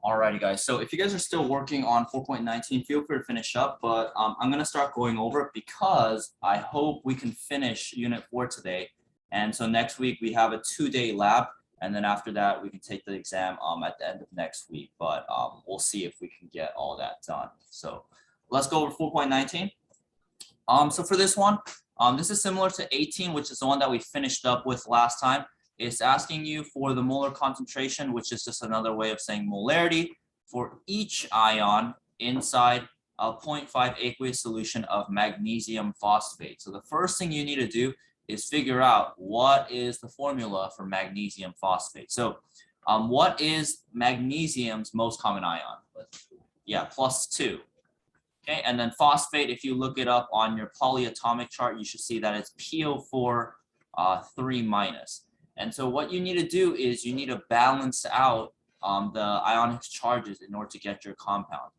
Alrighty, guys. So if you guys are still working on 4.19, feel free to finish up. But I'm going to start going over it because I hope we can finish Unit 4 today. And so next week we have a 2-day lab. And then after that, we can take the exam at the end of next week. But we'll see if we can get all that done. So let's go over 4.19. So for this one, this is similar to 18, which is the one that we finished up with last time. It's asking you for the molar concentration, which is just another way of saying molarity for each ion inside a 0.5 aqueous solution of magnesium phosphate. So the first thing you need to do is figure out what is the formula for magnesium phosphate. So what is magnesium's most common ion? Yeah, +2. Okay, and then phosphate, if you look it up on your polyatomic chart, you should see that it's PO4 3-. And so what you need to do is you need to balance out the ionic charges in order to get your compound.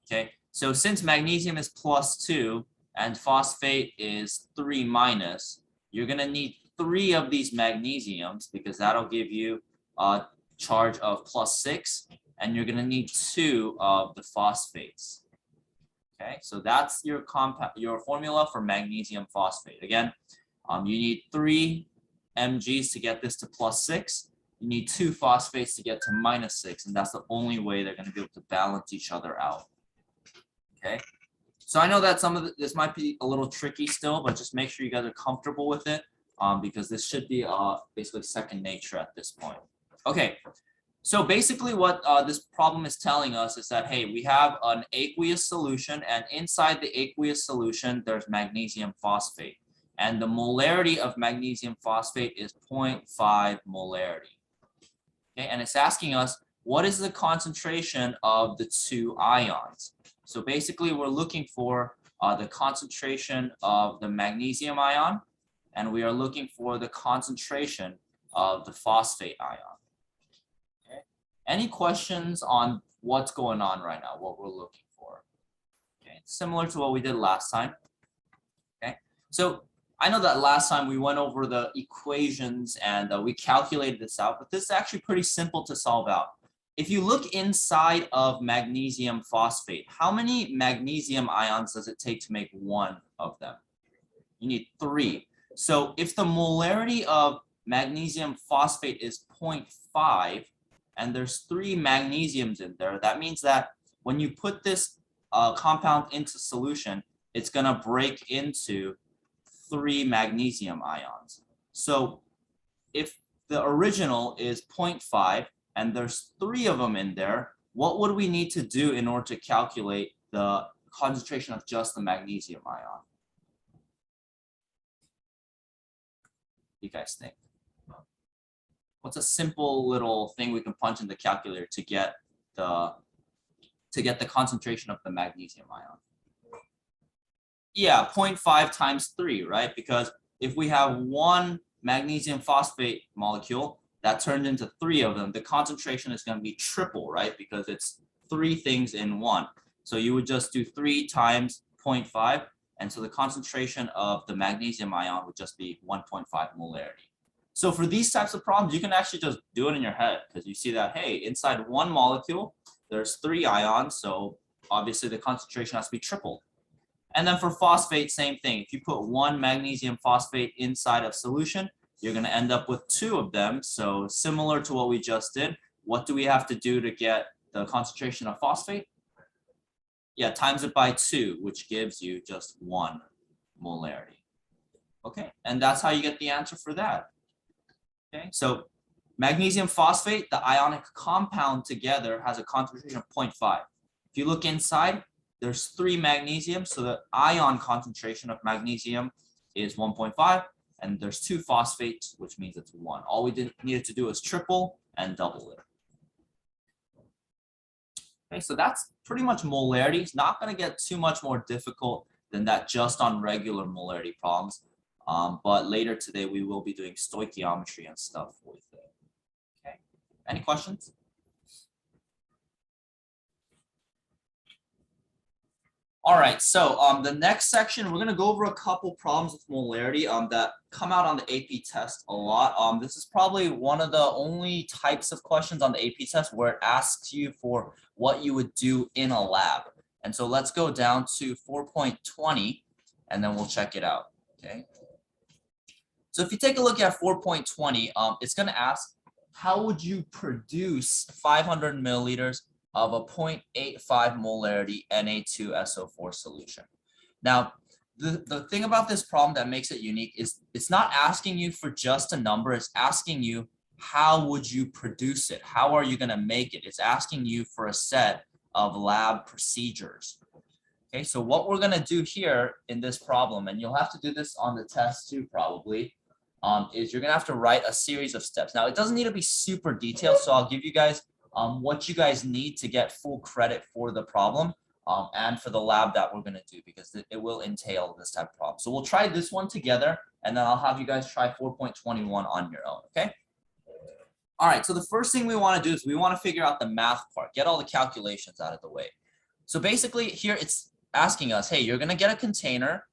Okay, so since magnesium is +2 and phosphate is 3-, you're going to need 3 of these magnesiums because that'll give you a charge of +6, and you're going to need 2 of the phosphates. Okay, so that's your compound, your formula for magnesium phosphate. Again, you need 3 mg's to get this to +6. You need 2 phosphates to get to -6, and that's the only way they're going to be able to balance each other out. Okay, so I know that some of this might be a little tricky still, but just make sure you guys are comfortable with it because this should be basically second nature at this point. Okay, so basically what this problem is telling us is that, hey, we have an aqueous solution, and inside the aqueous solution, there's magnesium phosphate. And the molarity of magnesium phosphate is 0.5 molarity. Okay, and it's asking us, what is the concentration of the 2 ions? So basically, we're looking for the concentration of the magnesium ion, and we are looking for the concentration of the phosphate ion. Okay. Any questions on what's going on right now, what we're looking for? Okay, similar to what we did last time. Okay, so I know that last time we went over the equations and we calculated this out, but this is actually pretty simple to solve out. If you look inside of magnesium phosphate, how many magnesium ions does it take to make 1 of them? You need 3. So if the molarity of magnesium phosphate is 0.5 and there's 3 magnesiums in there, that means that when you put this compound into solution, it's going to break into 3 magnesium ions. So if the original is 0.5 and there's 3 of them in there, what would we need to do in order to calculate the concentration of just the magnesium ion? What do you guys think? What's a simple little thing we can punch in the calculator to get the concentration of the magnesium ion? Yeah, 0.5 times 3, right? Because if we have 1 magnesium phosphate molecule that turned into 3 of them, the concentration is going to be triple, right? Because it's 3 things in 1. So you would just do 3 times 0.5, and so the concentration of the magnesium ion would just be 1.5 molarity. So for these types of problems, you can actually just do it in your head because you see that, hey, inside 1 molecule, there's 3 ions, so obviously the concentration has to be tripled. And then for phosphate, same thing. If you put 1 magnesium phosphate inside of solution, you're going to end up with 2 of them. So similar to what we just did, what do we have to do to get the concentration of phosphate? Yeah, times it by 2, which gives you just 1 molarity. Okay, and that's how you get the answer for that. Okay, so magnesium phosphate, the ionic compound together has a concentration of 0.5. If you look inside, there's 3 magnesium, so the ion concentration of magnesium is 1.5, and there's 2 phosphates, which means it's 1. All we needed to do is triple and double it. Okay, so that's pretty much molarity. It's not going to get too much more difficult than that just on regular molarity problems. But later today, we will be doing stoichiometry and stuff with it. Okay, any questions? All right, so the next section, we're gonna go over a couple problems with molarity that come out on the AP test a lot. This is probably one of the only types of questions on the AP test where it asks you for what you would do in a lab. And so let's go down to 4.20 and then we'll check it out, okay? So if you take a look at 4.20, it's gonna ask, how would you produce 500 milliliters of a 0.85 molarity Na2SO4 solution? Now, the thing about this problem that makes it unique is it's not asking you for just a number, it's asking you how would you produce it? How are you gonna make it? It's asking you for a set of lab procedures. Okay, so what we're gonna do here in this problem, and you'll have to do this on the test too probably, is you're gonna have to write a series of steps. Now, it doesn't need to be super detailed, so I'll give you guys what you guys need to get full credit for the problem and for the lab that we're gonna do, because it will entail this type of problem. So we'll try this one together, and then I'll have you guys try 4.21 on your own, okay? All right, so the first thing we wanna do is we wanna figure out the math part, get all the calculations out of the way. So basically here it's asking us, hey, you're gonna get a container,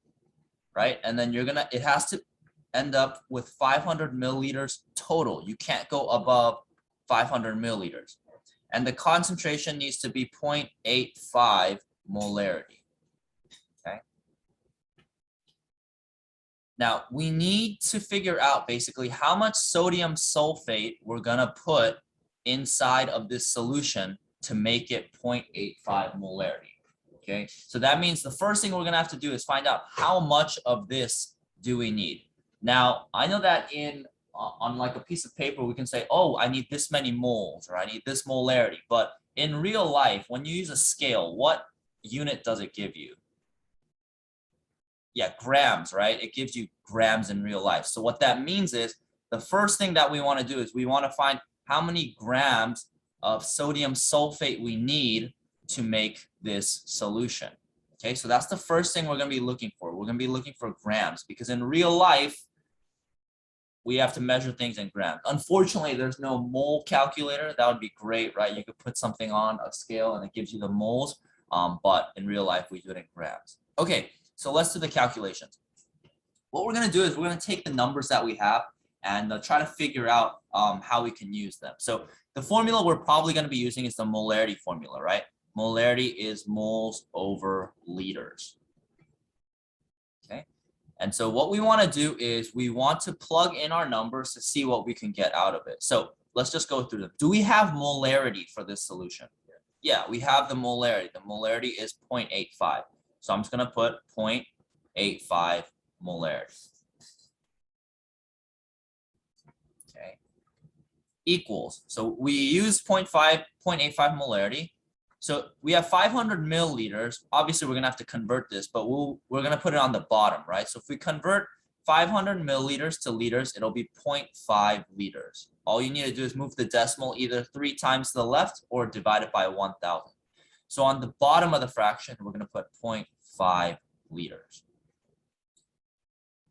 right? And then it has to end up with 500 milliliters total. You can't go above 500 milliliters. And the concentration needs to be 0.85 molarity, okay? Now, we need to figure out basically how much sodium sulfate we're gonna put inside of this solution to make it 0.85 molarity, okay? So that means the first thing we're gonna have to do is find out how much of this do we need. Now, I know that on like a piece of paper, we can say, oh, I need this many moles, or I need this molarity. But in real life, when you use a scale, what unit does it give you? Yeah, grams, right? It gives you grams in real life. So what that means is the first thing that we want to do is we want to find how many grams of sodium sulfate we need to make this solution. Okay, so that's the first thing we're going to be looking for. We're going to be looking for grams, because in real life, we have to measure things in grams. Unfortunately, there's no mole calculator. That would be great, right? You could put something on a scale and it gives you the moles, but in real life, we do it in grams. Okay, so let's do the calculations. What we're gonna do is we're gonna take the numbers that we have and try to figure out how we can use them. So the formula we're probably gonna be using is the molarity formula, right? Molarity is moles over liters. Okay. And so what we want to do is we want to plug in our numbers to see what we can get out of it. So let's just go through them. Do we have molarity for this solution? Yeah, we have the molarity. The molarity is 0.85. So I'm just going to put 0.85 molarity. Okay. Equals. So we use 0.85 molarity. So we have 500 milliliters. Obviously, we're going to have to convert this, but we're going to put it on the bottom, right? So if we convert 500 milliliters to liters, it'll be 0.5 liters. All you need to do is move the decimal either 3 times to the left or divide it by 1,000. So on the bottom of the fraction, we're going to put 0.5 liters.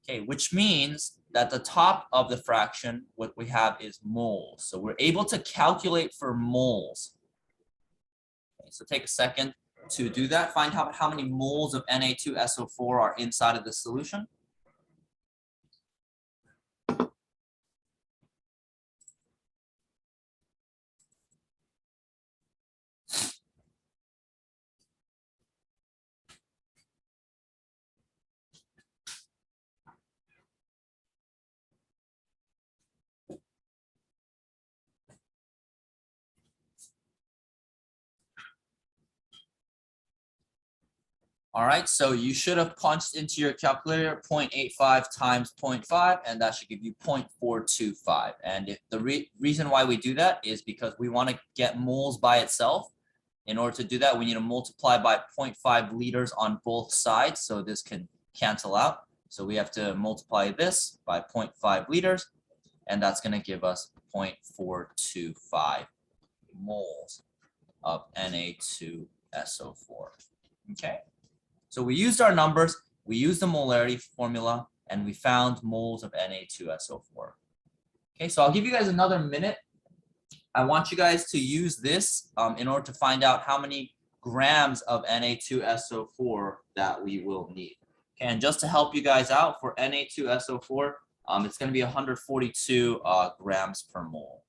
Okay, which means that the top of the fraction, what we have is moles. So we're able to calculate for moles. So take a second to do that. Find out how many moles of Na2SO4 are inside of the solution. All right, so you should have punched into your calculator 0.85 times 0.5, and that should give you 0.425. And if the reason why we do that is because we want to get moles by itself. In order to do that, we need to multiply by 0.5 liters on both sides, so this can cancel out. So we have to multiply this by 0.5 liters, and that's going to give us 0.425 moles of Na2SO4. Okay. So we used our numbers, we used the molarity formula, and we found moles of Na2SO4. Okay, so I'll give you guys another minute. I want you guys to use this in order to find out how many grams of Na2SO4 that we will need. Okay, and just to help you guys out, for Na2SO4, it's going to be 142 grams per mole.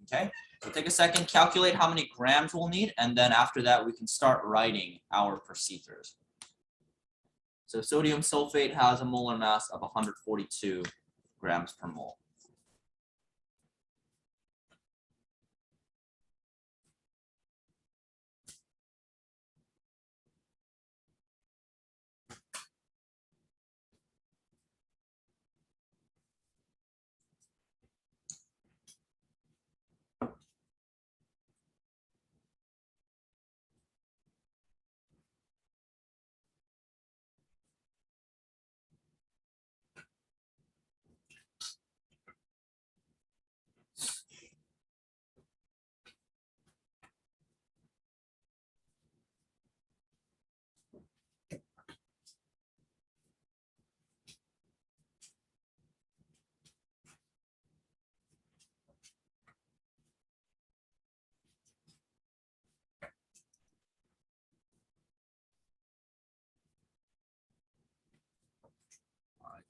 Okay, so take a second, calculate how many grams we'll need, and then after that, we can start writing our procedures. So sodium sulfate has a molar mass of 142 grams per mole.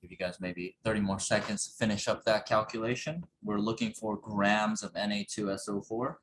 Give you guys maybe 30 more seconds to finish up that calculation. We're looking for grams of Na2SO4.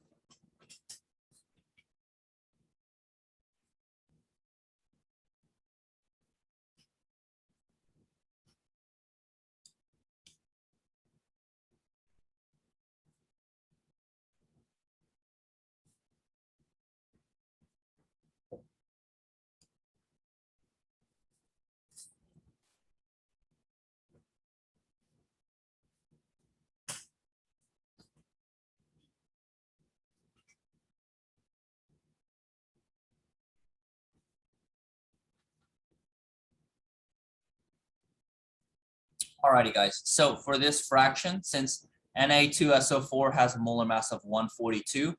Alrighty, guys. So for this fraction, since Na2SO4 has a molar mass of 142,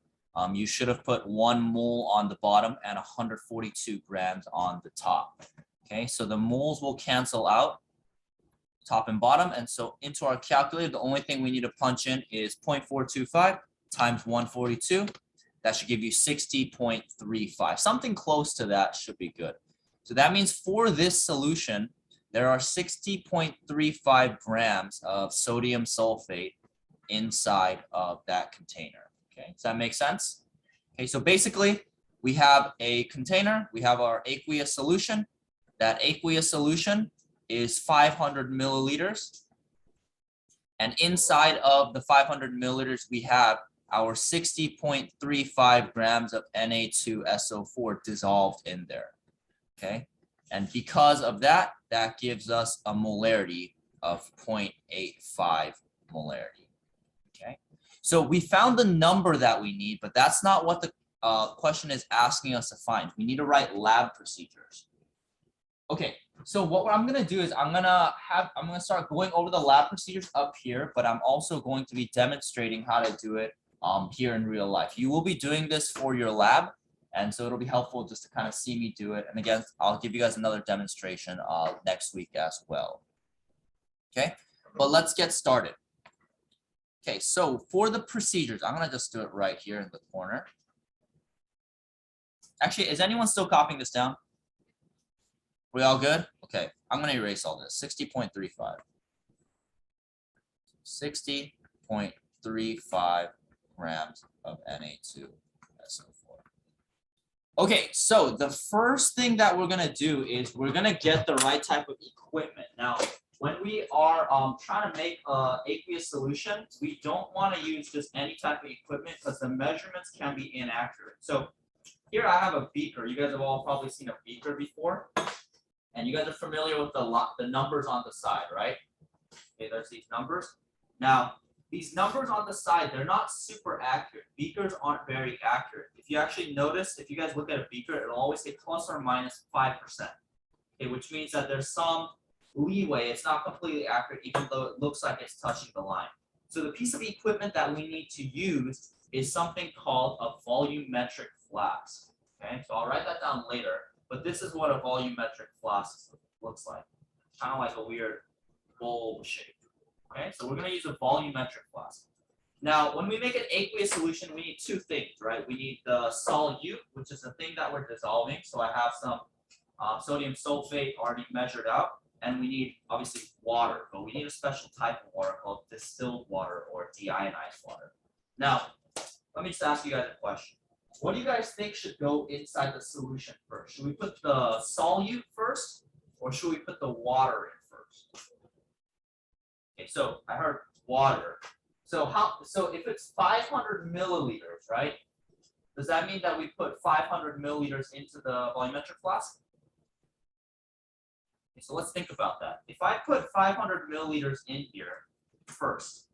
you should have put 1 mole on the bottom and 142 grams on the top. Okay, so the moles will cancel out, top and bottom, and so into our calculator, the only thing we need to punch in is 0.425 times 142. That should give you 60.35. Something close to that should be good. So that means for this solution, there are 60.35 grams of sodium sulfate inside of that container. Okay, does that make sense? Okay, so basically we have a container, we have our aqueous solution. That aqueous solution is 500 milliliters. And inside of the 500 milliliters, we have our 60.35 grams of Na2SO4 dissolved in there. Okay, and because of that, that gives us a molarity of 0.85 molarity. Okay, so we found the number that we need, but that's not what the question is asking us to find. We need to write lab procedures. Okay, so what I'm gonna do is I'm gonna start going over the lab procedures up here, but I'm also going to be demonstrating how to do it here in real life. You will be doing this for your lab, and so it'll be helpful just to kind of see me do it. And again, I'll give you guys another demonstration next week as well. Okay, but let's get started. Okay, so for the procedures, I'm gonna just do it right here in the corner. Actually, is anyone still copying this down? We all good? Okay, I'm gonna erase all this. 60.35. 60.35 grams of Na2SO4. Okay, so the first thing that we're gonna do is we're gonna get the right type of equipment. Now, when we are trying to make an aqueous solution, we don't want to use just any type of equipment because the measurements can be inaccurate. So here I have a beaker. You guys have all probably seen a beaker before. And you guys are familiar with the numbers on the side, right? Okay, there's these numbers. Now, these numbers on the side, they're not super accurate. Beakers aren't very accurate. If you actually notice, if you guys look at a beaker, it'll always say plus or minus 5%. Okay, which means that there's some leeway. It's not completely accurate, even though it looks like it's touching the line. So the piece of equipment that we need to use is something called a volumetric flask. Okay, so I'll write that down later. But this is what a volumetric flask looks like. Kind of like a weird bowl shape. Okay, so we're going to use a volumetric flask. Now, when we make an aqueous solution, we need two things, right? We need the solute, which is the thing that we're dissolving. So I have some sodium sulfate already measured out, and we need obviously water, but we need a special type of water called distilled water or deionized water. Now, let me just ask you guys a question. What do you guys think should go inside the solution first? Should we put the solute first, or should we put the water in first? Okay, so I heard water. So if it's 500 milliliters, right? Does that mean that we put 500 milliliters into the volumetric flask? Okay, so let's think about that. If I put 500 milliliters in here first,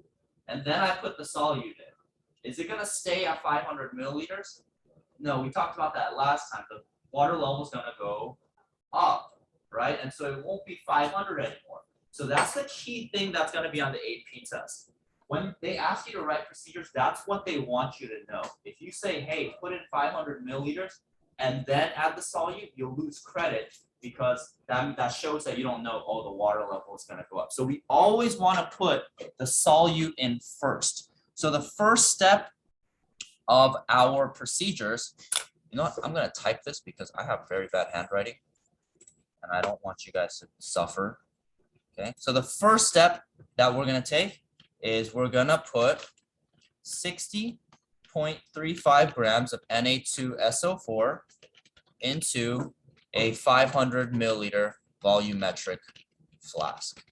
and then I put the solute in, is it going to stay at 500 milliliters? No, we talked about that last time. The water level is going to go up, right? And so it won't be 500 anymore. So that's the key thing that's going to be on the AP test. When they ask you to write procedures, that's what they want you to know. If you say, hey, put in 500 milliliters and then add the solute, you'll lose credit because that shows that you don't know, oh, the water level is going to go up. So we always want to put the solute in first. So the first step of our procedures, you know what, I'm going to type this because I have very bad handwriting and I don't want you guys to suffer. Okay, so the first step that we're going to take is we're going to put 60.35 grams of Na2SO4 into a 500 milliliter volumetric flask.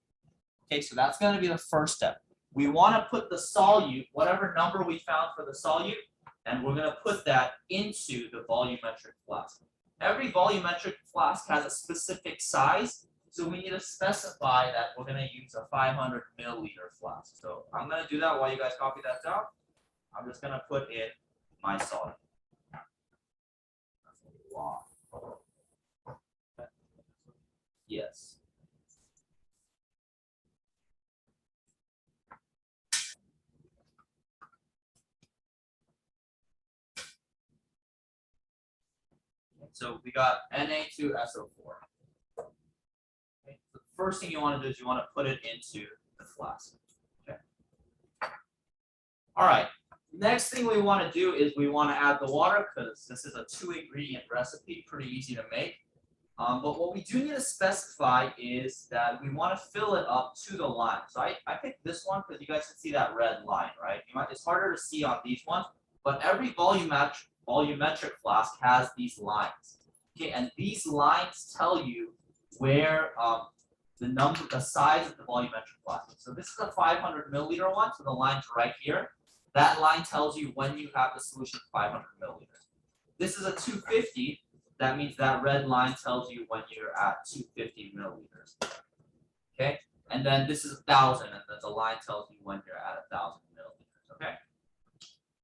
Okay, so that's going to be the first step. We want to put the solute, whatever number we found for the solute, and we're going to put that into the volumetric flask. Every volumetric flask has a specific size, so we need to specify that we're going to use a 500 milliliter flask. So I'm going to do that while you guys copy that down. I'm just going to put in my solute. That's a lot. Yes. So we got Na2SO4. Okay. So the first thing you want to do is you want to put it into the flask. Okay. All right. Next thing we want to do is we want to add the water because this is a 2-ingredient recipe, pretty easy to make. But what we do need to specify is that we want to fill it up to the line. So I picked this one because you guys can see that red line, right? It's harder to see on these ones, but every volumetric flask has these lines. Okay, and these lines tell you where the size of the volumetric flask. So this is a 500 milliliter one, so the line's right here. That line tells you when you have the solution 500 milliliters. This is a 250. That means that red line tells you when you're at 250 milliliters. Okay, and then this is 1,000, and then the line tells you when you're at 1,000 milliliters. Okay.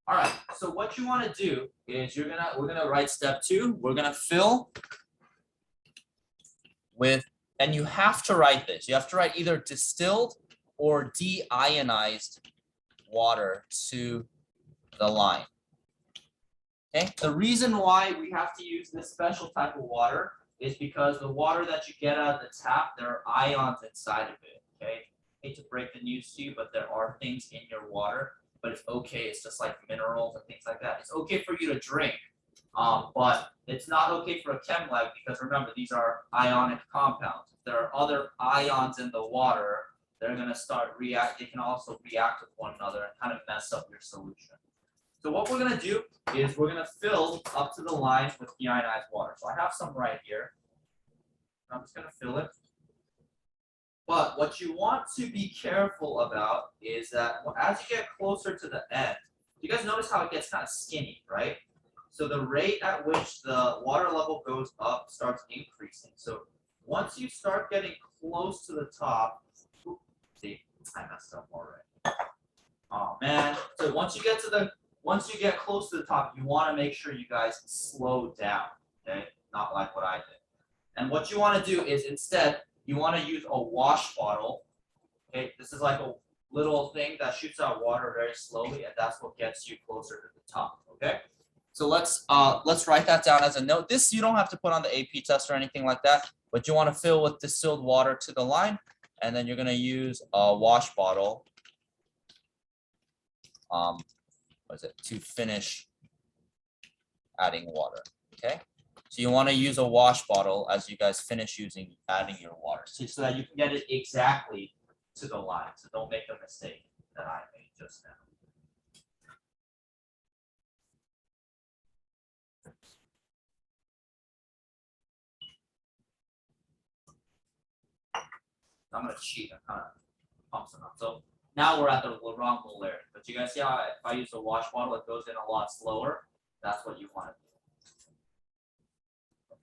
All right. So what you want to do is we're gonna write step 2. We're gonna fill with, and you have to write this. You have to write either distilled or deionized water to the line. Okay. The reason why we have to use this special type of water is because the water that you get out of the tap, there are ions inside of it. Okay. I hate to break the news to you, but there are things in your water, but it's okay. It's just like minerals and things like that. It's okay for you to drink, but it's not okay for a chem lab because remember, these are ionic compounds. If there are other ions in the water, they're going to start react. They can also react with one another and kind of mess up your solution. So what we're going to do is we're going to fill up to the line with deionized water. So I have some right here. I'm just going to fill it. But what you want to be careful about is that as you get closer to the end, you guys notice how it gets kind of skinny, right? So the rate at which the water level goes up starts increasing. So once you start getting close to the top, see, I messed up already. Oh man! So once you get close to the top, you want to make sure you guys slow down. Okay, not like what I did. And what you want to do is instead, you want to use a wash bottle. Okay, this is like a little thing that shoots out water very slowly, and that's what gets you closer to the top. Okay, so let's write that down as a note. This you don't have to put on the AP test or anything like that, but you want to fill with distilled water to the line, and then you're going to use a wash bottle to finish adding water. Okay, so you want to use a wash bottle as you guys finish adding your water, so that you can get it exactly to the line. So don't make a mistake that I made just now. I'm gonna cheat and kind of pump some up. So now we're at the wrong molarity. But you guys see how if I use a wash bottle, it goes in a lot slower. That's what you want to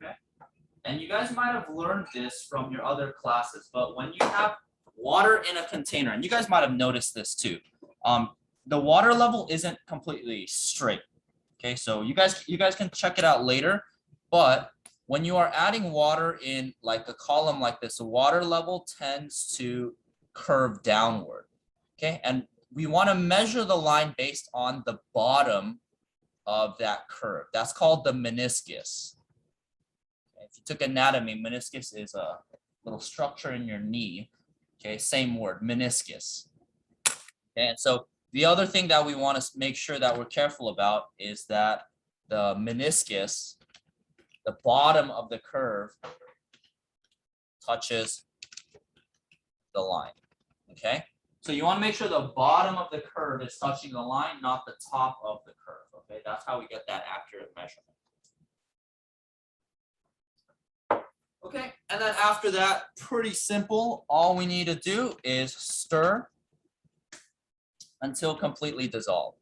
do. Okay. And you guys might have learned this from your other classes, but when you have water in a container, and you guys might have noticed this too, the water level isn't completely straight. Okay, so you guys can check it out later, but when you are adding water in like a column like this, the water level tends to curve downward. Okay, and we want to measure the line based on the bottom of that curve. That's called the meniscus. If you took anatomy, meniscus is a little structure in your knee. Okay, same word, meniscus. Okay, and so the other thing that we want to make sure that we're careful about is that the meniscus, the bottom of the curve, touches the line. Okay, so you want to make sure the bottom of the curve is touching the line, not the top of the curve. Okay, that's how we get that accurate measurement. Okay, and then after that, pretty simple. All we need to do is stir until completely dissolved.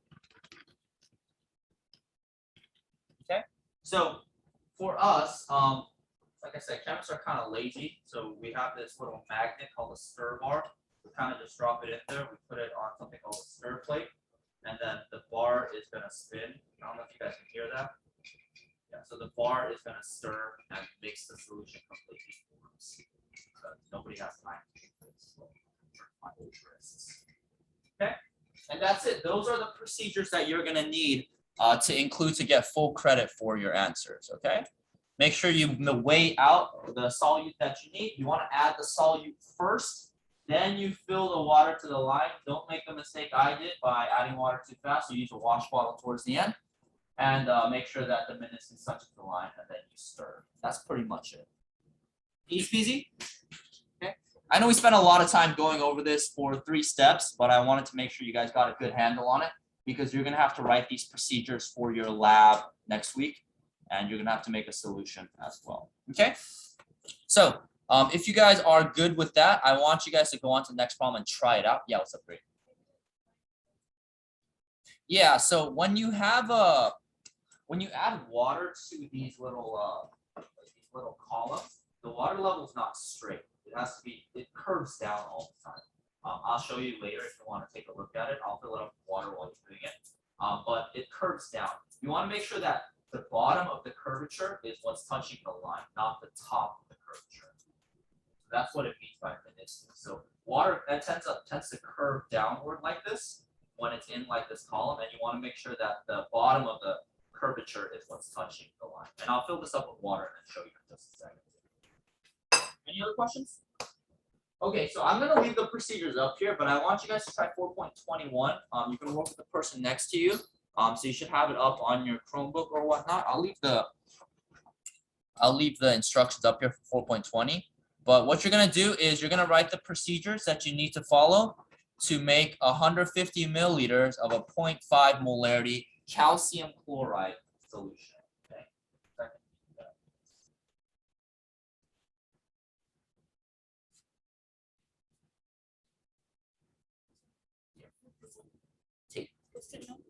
Okay, so for us, like I said, chemists are kind of lazy, so we have this little magnet called a stir bar. We kind of just drop it in there. We put it on something called a stir plate, and then the bar is going to spin. I don't know if you guys can hear that. Yeah, so the bar is going to stir and makes the solution completely forms. Nobody has time to do this. My old wrists. Okay, and that's it. Those are the procedures that you're going to need to include to get full credit for your answers. Okay, make sure you weigh out the solute that you need. You want to add the solute first, then you fill the water to the line. Don't make the mistake I did by adding water too fast. You use a wash bottle towards the end. And make sure that the meniscus touches the line, and then you stir. That's pretty much it. Easy peasy. Okay. I know we spent a lot of time going over this for 3 steps, but I wanted to make sure you guys got a good handle on it, because you're going to have to write these procedures for your lab next week, and you're going to have to make a solution as well. Okay. So if you guys are good with that, I want you guys to go on to the next problem and try it out. Yeah, what's up, Greg? Yeah. So when you add water to these little columns, the water level is not straight. It curves down all the time. I'll show you later if you want to take a look at it. I'll fill it up with water while you're doing it. But it curves down. You want to make sure that the bottom of the curvature is what's touching the line, not the top of the curvature. So that's what it means by meniscus. So water that tends to curve downward like this when it's in like this column, and you want to make sure that the bottom of the curvature is what's touching the line. And I'll fill this up with water and then show you in just a second. Any other questions? Okay, so I'm going to leave the procedures up here, but I want you guys to try 4.21. You can work with the person next to you. So you should have it up on your Chromebook or whatnot. I'll leave the instructions up here for 4.20. But what you're going to do is you're going to write the procedures that you need to follow to make 150 milliliters of a 0.5 molarity calcium chloride solution. Okay. Take Post-it note.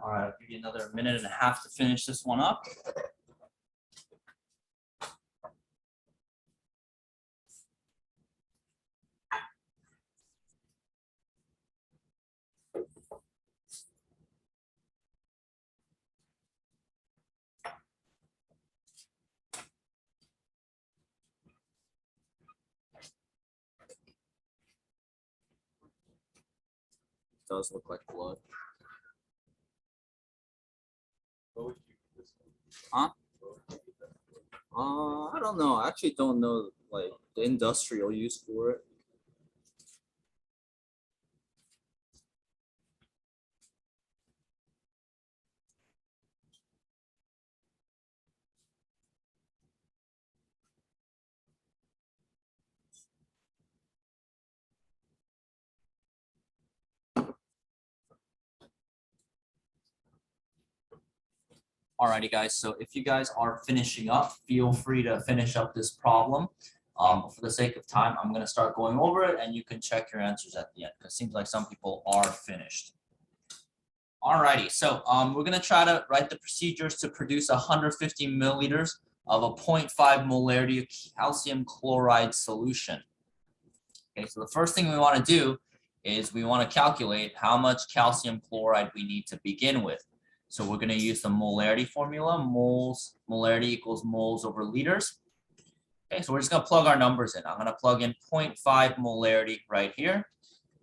All right, I'll give you another minute and a half to finish this one up. It does look like blood. Huh? I don't know. I actually don't know like the industrial use for it. Alrighty, guys. So if you guys are finishing up, feel free to finish up this problem. For the sake of time, I'm going to start going over it, and you can check your answers at the end because it seems like some people are finished. Alrighty, so we're going to try to write the procedures to produce 150 milliliters of a 0.5 molarity of calcium chloride solution. Okay, so the first thing we want to do is we want to calculate how much calcium chloride we need to begin with. So we're going to use the molarity formula, molarity equals moles over liters. Okay, so we're just going to plug our numbers in. I'm going to plug in 0.5 molarity right here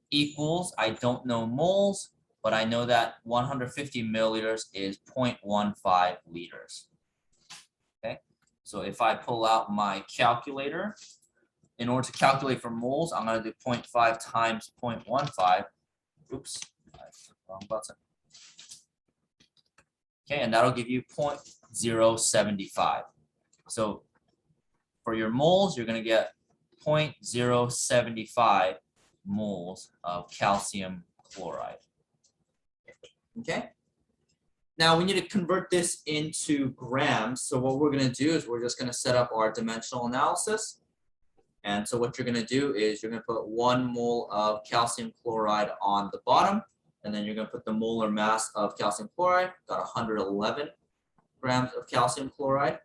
equals, I don't know moles, but I know that 150 milliliters is 0.15 liters. Okay, so if I pull out my calculator, in order to calculate for moles, I'm going to do 0.5 times 0.15. Oops, I clicked the wrong button. Okay, and that'll give you 0.075. So for your moles, you're going to get 0.075 moles of calcium chloride. Okay. Now we need to convert this into grams. So what we're going to do is we're just going to set up our dimensional analysis. And so what you're going to do is you're going to put 1 mole of calcium chloride on the bottom. And then you're going to put the molar mass of calcium chloride, got 111 grams of calcium chloride.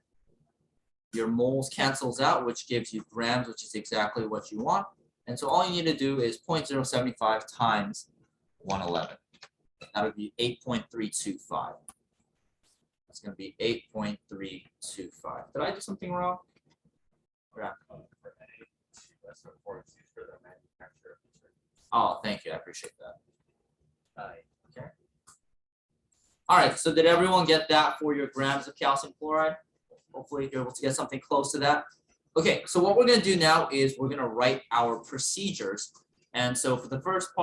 Your moles cancels out, which gives you grams, which is exactly what you want. And so all you need to do is 0.075 times 111. That would be 8.325. That's going to be 8.325. Did I do something wrong? Yeah. Oh, thank you. I appreciate that. Okay. All right, so did everyone get that for your grams of calcium chloride? Hopefully you're able to get something close to that. Okay, so what we're going to do now is we're going to write our procedures. And so for the first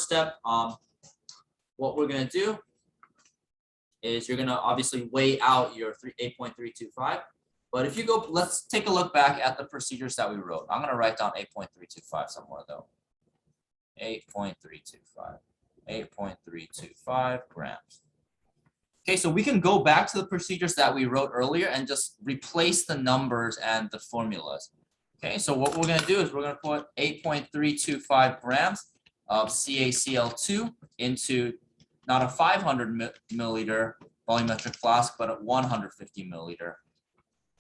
step, what we're going to do is you're going to obviously weigh out your 8.325. But if you go, let's take a look back at the procedures that we wrote. I'm going to write down 8.325 somewhere though. 8.325. 8.325 grams. Okay, so we can go back to the procedures that we wrote earlier and just replace the numbers and the formulas. Okay, so what we're going to do is we're going to put 8.325 grams of CaCl2 into not a 500 milliliter volumetric flask, but a 150 milliliter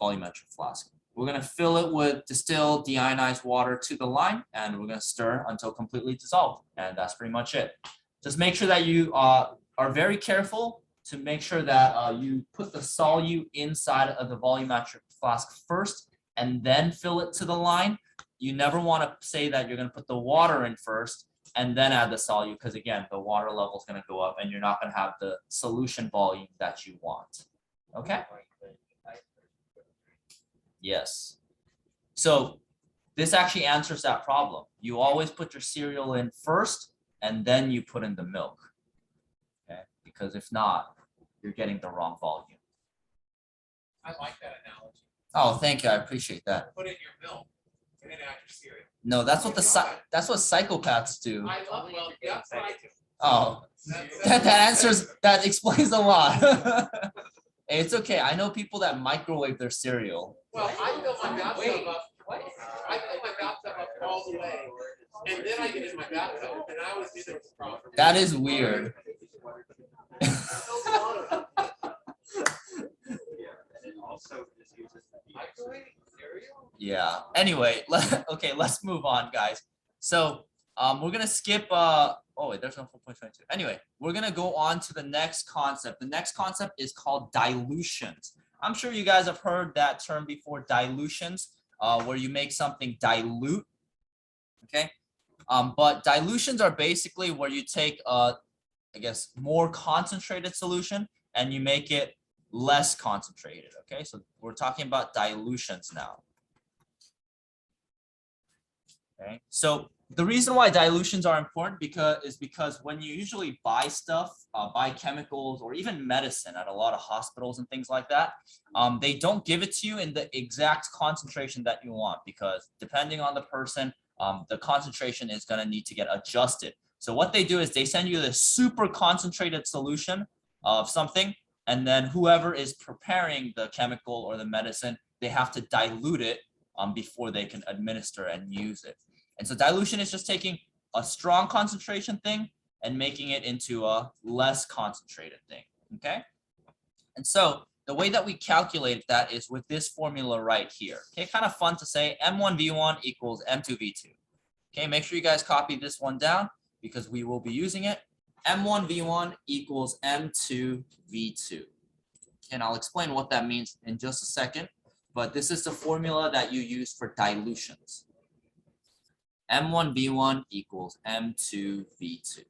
volumetric flask. We're going to fill it with distilled deionized water to the line, and we're going to stir until completely dissolved. And that's pretty much it. Just make sure that you are very careful to make sure that you put the solute inside of the volumetric flask first and then fill it to the line. You never want to say that you're going to put the water in first and then add the solute, because again, the water level is going to go up and you're not going to have the solution volume that you want. Okay? Yes. So this actually answers that problem. You always put your cereal in first and then you put in the milk. Okay? Because if not, you're getting the wrong volume. I like that analogy. Oh, thank you. I appreciate that. Put in your milk and then add your cereal. No, that's what that's what psychopaths do. I love well, that's what I do. Oh, that explains a lot. Hey, it's okay. I know people that microwave their cereal. Well, I fill my bathtub up. I fill my bathtub up all the way, and then I get in my bathtub, and I always knew there was a problem. That is weird. Yeah. Anyway, let's move on, guys. So we're gonna skip. Oh wait, there's no 4.22. Anyway, we're gonna go on to the next concept. The next concept is called dilutions. I'm sure you guys have heard that term before, dilutions, where you make something dilute. Okay. But dilutions are basically where you take I guess more concentrated solution and you make it less concentrated. Okay, so we're talking about dilutions now. Okay, so the reason why dilutions are important because when you usually buy stuff, buy chemicals or even medicine at a lot of hospitals and things like that, they don't give it to you in the exact concentration that you want, because depending on the person, the concentration is going to need to get adjusted. So what they do is they send you this super concentrated solution of something, and then whoever is preparing the chemical or the medicine, they have to dilute it before they can administer and use it. And so dilution is just taking a strong concentration thing and making it into a less concentrated thing, okay? And so the way that we calculate that is with this formula right here. Okay, kind of fun to say, M1V1 equals M2V2. Okay, make sure you guys copy this one down because we will be using it. M1V1 equals M2V2. And I'll explain what that means in just a second, but this is the formula that you use for dilutions. M1V1 equals M2V2.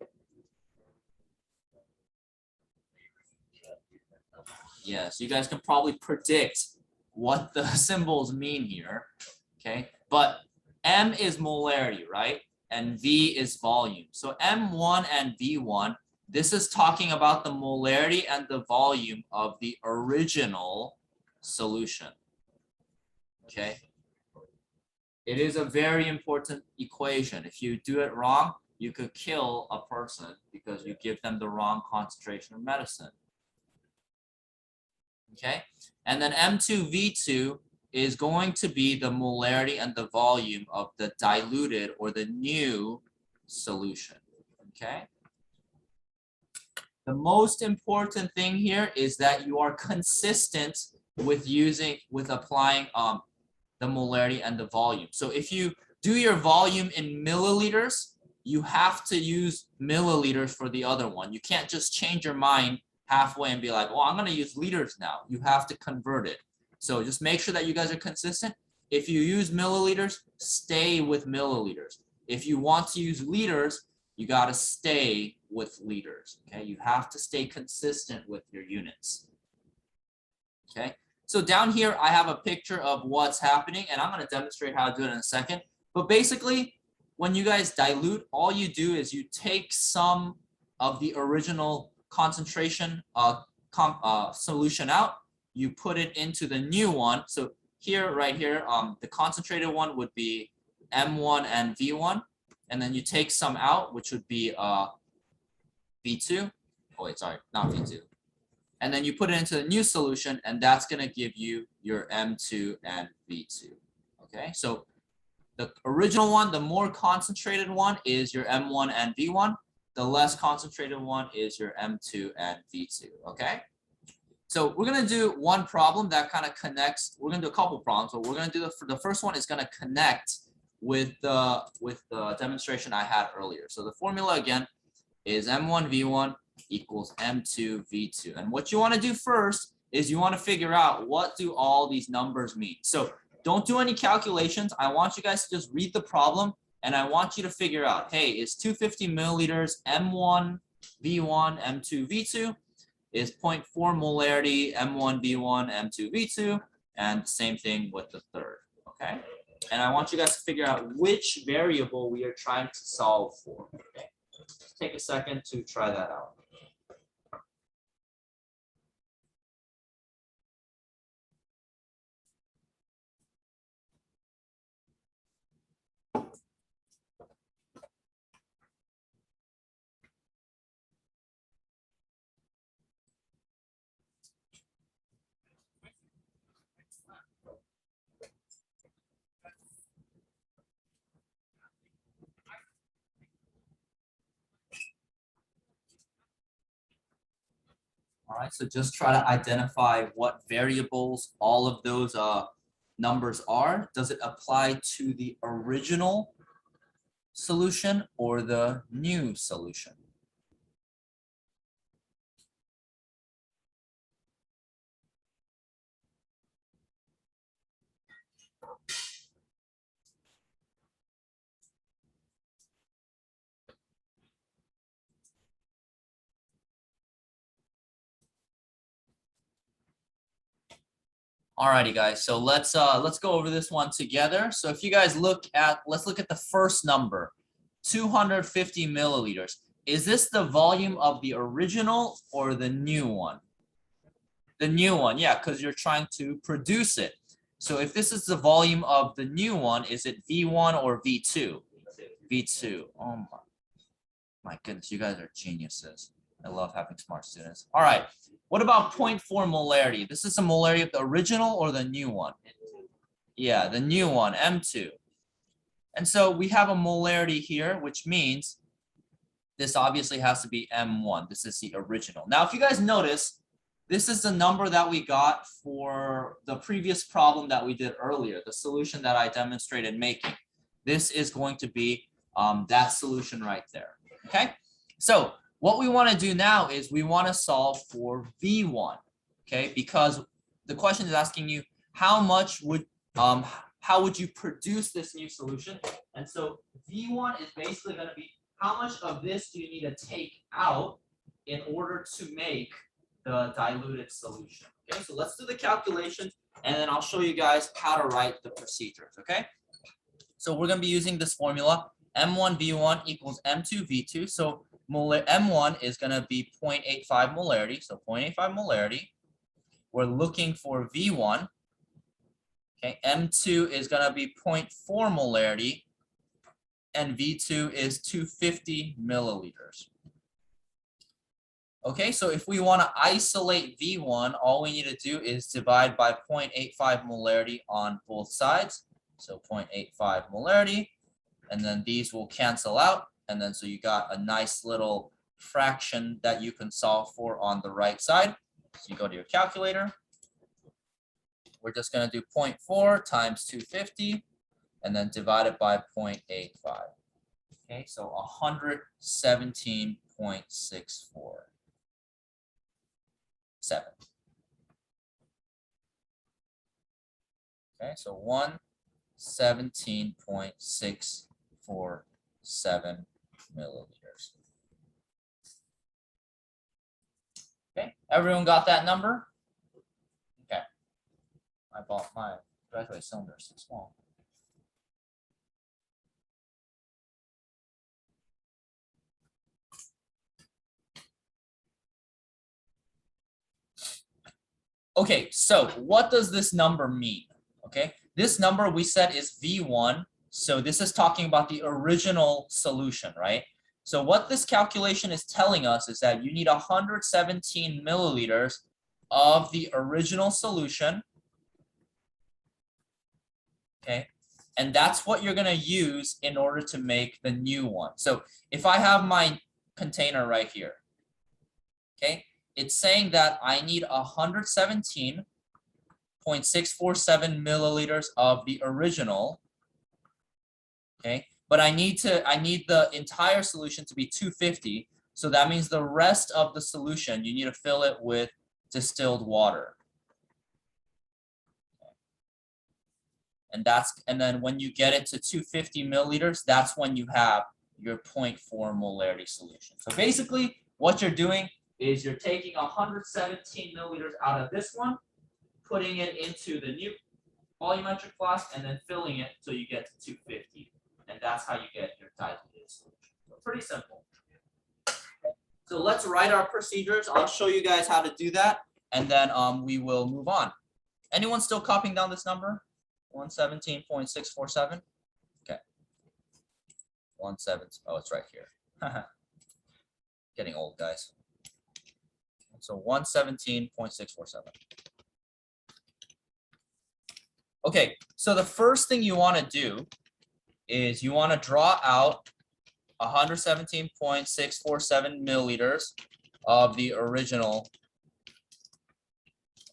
Yes, you guys can probably predict what the symbols mean here, okay? But M is molarity, right? And V is volume. So M1 and V1, this is talking about the molarity and the volume of the original solution, okay? It is a very important equation. If you do it wrong, you could kill a person because you give them the wrong concentration of medicine. Okay, and then M2V2 is going to be the molarity and the volume of the diluted or the new solution. Okay. The most important thing here is that you are consistent with applying the molarity and the volume. So if you do your volume in milliliters, you have to use milliliters for the other one. You can't just change your mind halfway and be like, well, I'm going to use liters now. You have to convert it. So just make sure that you guys are consistent. If you use milliliters, stay with milliliters. If you want to use liters, you got to stay with liters. Okay, you have to stay consistent with your units. Okay, so down here I have a picture of what's happening, and I'm going to demonstrate how to do it in a second. But basically, when you guys dilute, all you do is you take some of the original concentration solution out, you put it into the new one. So here, right here, the concentrated one would be M1 and V1, and then you take some out, which would be V2. Oh wait, sorry, not V2. And then you put it into the new solution, and that's going to give you your M2 and V2. Okay, so the original one, the more concentrated one, is your M1 and V1. The less concentrated one is your M2 and V2, okay? So we're gonna do one problem that kind of connects. We're gonna do a couple problems, but we're gonna do the first one is gonna connect with the demonstration I had earlier. So the formula again is M1V1 equals M2V2. And what you wanna do first is you wanna figure out what do all these numbers mean. So don't do any calculations. I want you guys to just read the problem, and I want you to figure out, hey, is 250 milliliters M1 V1 M2 V2? Is 0.4 molarity M1 V1 M2 V2? And same thing with the third, okay? And I want you guys to figure out which variable we are trying to solve for, okay? Just take a second to try that out. right, so just try to identify what variables all of those numbers are. Does it apply to the original solution or the new solution? Alrighty, guys. So let's go over this one together. So if you guys let's look at the first number, 250 milliliters. Is this the volume of the original or the new one? The new one, yeah, because you're trying to produce it. So if this is the volume of the new one, is it V1 or V2? V2. Oh my goodness, you guys are geniuses. I love having smart students. All right. What about 0.4 molarity? This is the molarity of the original or the new one? Yeah, the new one, M2. And so we have a molarity here, which means this obviously has to be M1. This is the original. Now, if you guys notice, this is the number that we got for the previous problem that we did earlier, the solution that I demonstrated making. This is going to be that solution right there. Okay, so what we want to do now is we want to solve for V1, okay, because the question is asking you how would you produce this new solution, and so V1 is basically going to be how much of this do you need to take out in order to make the diluted solution. Okay, so let's do the calculations and then I'll show you guys how to write the procedures. Okay, so we're going to be using this formula. M1 V1 equals M2 V2. So M1 is going to be 0.85 molarity. So 0.85 molarity. We're looking for V1. Okay, M2 is going to be 0.4 molarity. And V2 is 250 milliliters. Okay, so if we want to isolate V1, all we need to do is divide by 0.85 molarity on both sides. So 0.85 molarity. And then these will cancel out. And then so you got a nice little fraction that you can solve for on the right side. So you go to your calculator. We're just going to do 0.4 times 250 and then divide it by 0.85. Okay, so 117.647. Okay, so 117.647 milliliters. Okay, everyone got that number? Okay. I bought my graduate cylinder so small. Okay, so what does this number mean? Okay, this number we said is V1. So this is talking about the original solution, right? So what this calculation is telling us is that you need 117 milliliters of the original solution. Okay, and that's what you're going to use in order to make the new one. So if I have my container right here, okay, it's saying that I need 117.647 milliliters of the original. Okay, but I need the entire solution to be 250. So that means the rest of the solution, you need to fill it with distilled water. Okay. And then when you get it to 250 milliliters, that's when you have your 0.4 molarity solution. So basically what you're doing is you're taking 117 milliliters out of this one, putting it into the new volumetric flask, and then filling it till you get to 250. And that's how you get your diluted solution. So pretty simple. So let's write our procedures. I'll show you guys how to do that, and then we will move on. Anyone still copying down this number? 117.647. Okay. 17. Oh, it's right here. Getting old, guys. So 117.647. Okay, so the first thing you want to do is you want to draw out 117.647 milliliters of the original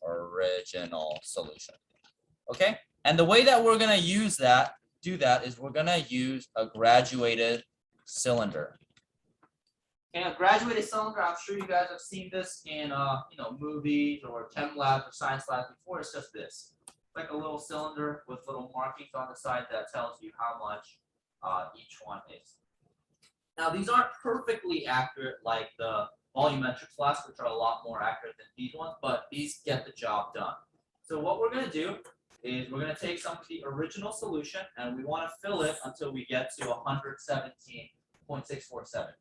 original solution. Okay, and the way that we're gonna do that is we're gonna use a graduated cylinder. Okay, a graduated cylinder, I'm sure you guys have seen this in movies or chem labs or science labs before. It's just this. It's like a little cylinder with little markings on the side that tells you how much each one is. Now these aren't perfectly accurate like the volumetric flasks, which are a lot more accurate than these ones, but these get the job done. So what we're gonna do is we're gonna take some of the original solution and we want to fill it until we get to 117.647.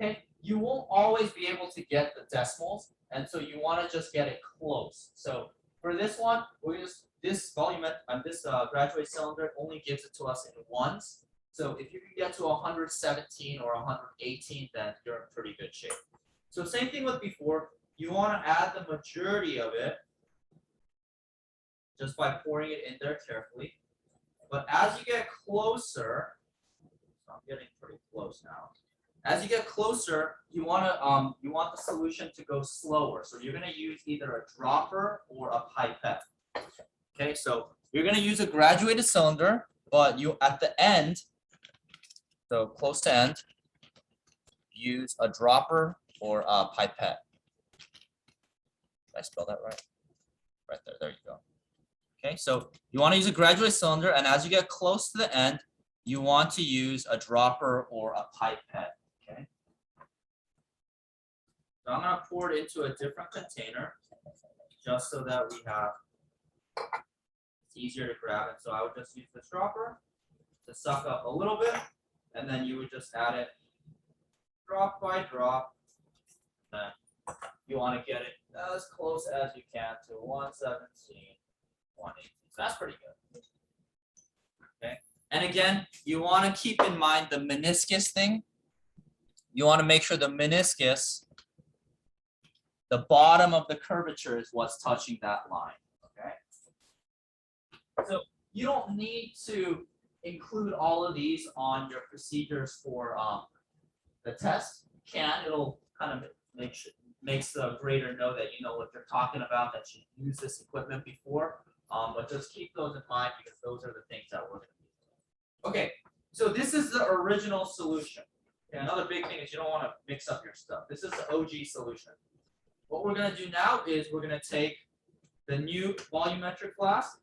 Okay, you won't always be able to get the decimals, and so you want to just get it close. So for this one, this graduate cylinder only gives it to us in ones. So if you can get to 117 or 118, then you're in pretty good shape. So same thing with before, you want to add the majority of it just by pouring it in there carefully. But as you get closer, so I'm getting pretty close now. As you get closer, you want the solution to go slower. So you're going to use either a dropper or a pipette. Okay, so you're going to use a graduated cylinder, but you at the end, so close to end, use a dropper or a pipette. Did I spell that right? Right there. There you go. Okay, so you want to use a graduated cylinder, and as you get close to the end, you want to use a dropper or a pipette. Okay. So I'm going to pour it into a different container just so that it's easier to grab it. So I would just use this dropper to suck up a little bit, and then you would just add it drop by drop. And you want to get it as close as you can to 117, 118. So that's pretty good. Okay. And again, you want to keep in mind the meniscus thing. You want to make sure the meniscus, the bottom of the curvature is what's touching that line. Okay. So you don't need to include all of these on your procedures for the test. You can. It'll kind of makes the grader know that you know what you're talking about, that you used this equipment before. But just keep those in mind because those are the things that we're going to use. Okay, so this is the original solution. Okay, another big thing is you don't want to mix up your stuff. This is the OG solution. What we're going to do now is we're going to take the new volumetric flask,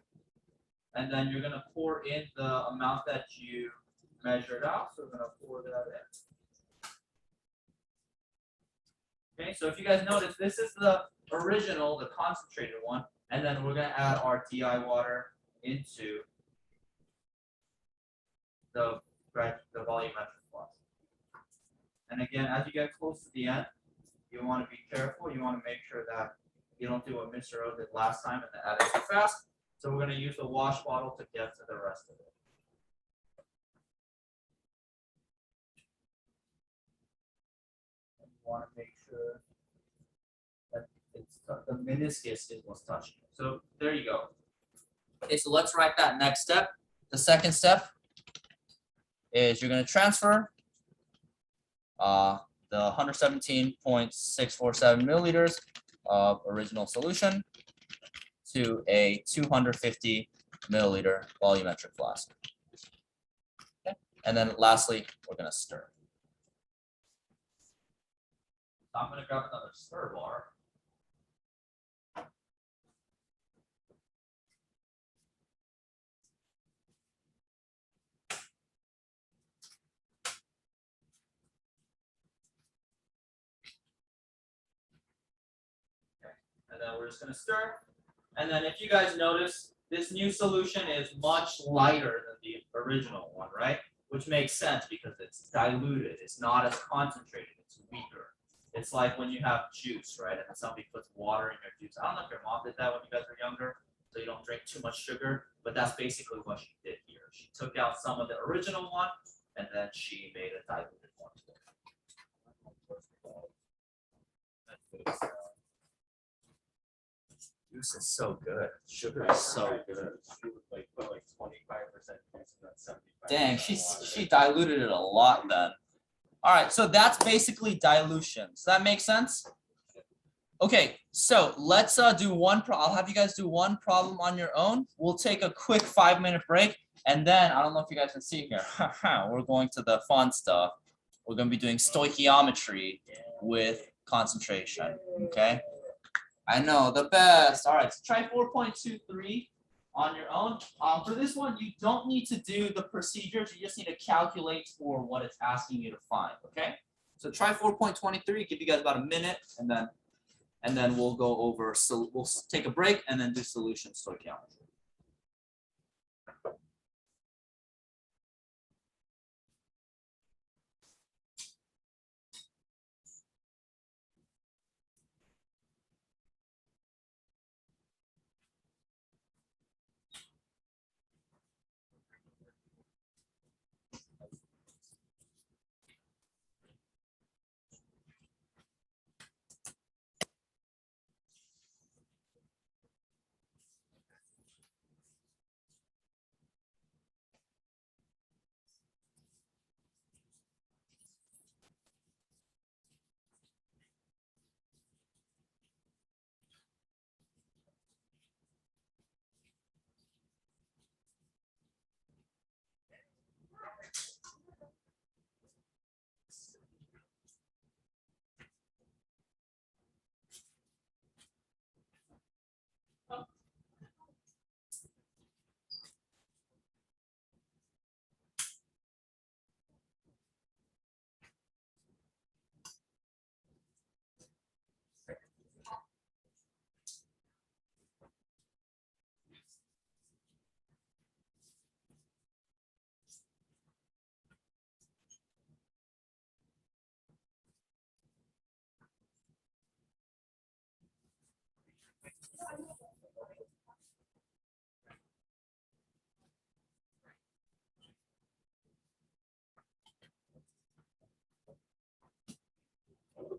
and then you're going to pour in the amount that you measured out. So we're going to pour that in. Okay, so if you guys notice, this is the original, the concentrated one, and then we're going to add our DI water into the volumetric flask. And again, as you get close to the end, you want to be careful. You want to make sure that you don't do what Mr. O did last time and add it too fast. So we're going to use the wash bottle to get to the rest of it. And you want to make sure that the meniscus is what's touching it. So there you go. Okay, so let's write that next step. The second step is you're going to transfer the 117.647 milliliters of original solution to a 250 milliliter volumetric flask. Okay. And then lastly, we're going to stir. So I'm going to grab another stir bar. And then we're just going to stir. And then if you guys notice, this new solution is much lighter than the original one, right? Which makes sense because it's diluted. It's not as concentrated. It's weaker. It's like when you have juice, right? And somebody puts water in your juice. I don't know if your mom did that when you guys were younger, so you don't drink too much sugar. But that's basically what she did here. She took out some of the original one, and then she made a diluted one. Juice is so good. Sugar is so good. Like put like 25% juice and then 75%. Dang, she diluted it a lot then. All right, so that's basically dilution. Does that make sense? Okay, so let's do one. I'll have you guys do one problem on your own. We'll take a quick 5-minute break, and then I don't know if you guys can see here. We're going to the fun stuff. We're going to be doing stoichiometry with concentration. Okay, I know, the best. All right, so try 4.23 on your own. For this one, you don't need to do the procedures. You just need to calculate for what it's asking you to find. Okay, so try 4.23. Give you guys about a minute, and then we'll go over. So we'll take a break and then do solution stoichiometry.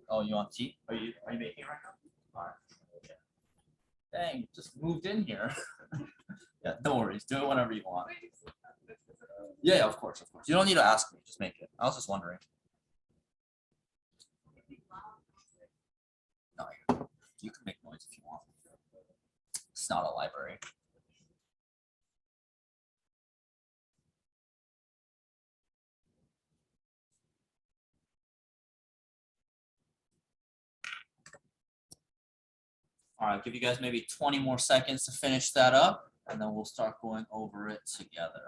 Oh, you want tea? Are you making it right now? All right. Okay. Dang, you just moved in here. Yeah, no worries. Do it whenever you want. Yeah, of course, of course. You don't need to ask me. Just make it. I was just wondering. No, you can make noise if you want. It's not a library. All right, give you guys maybe 20 more seconds to finish that up, and then we'll start going over it together.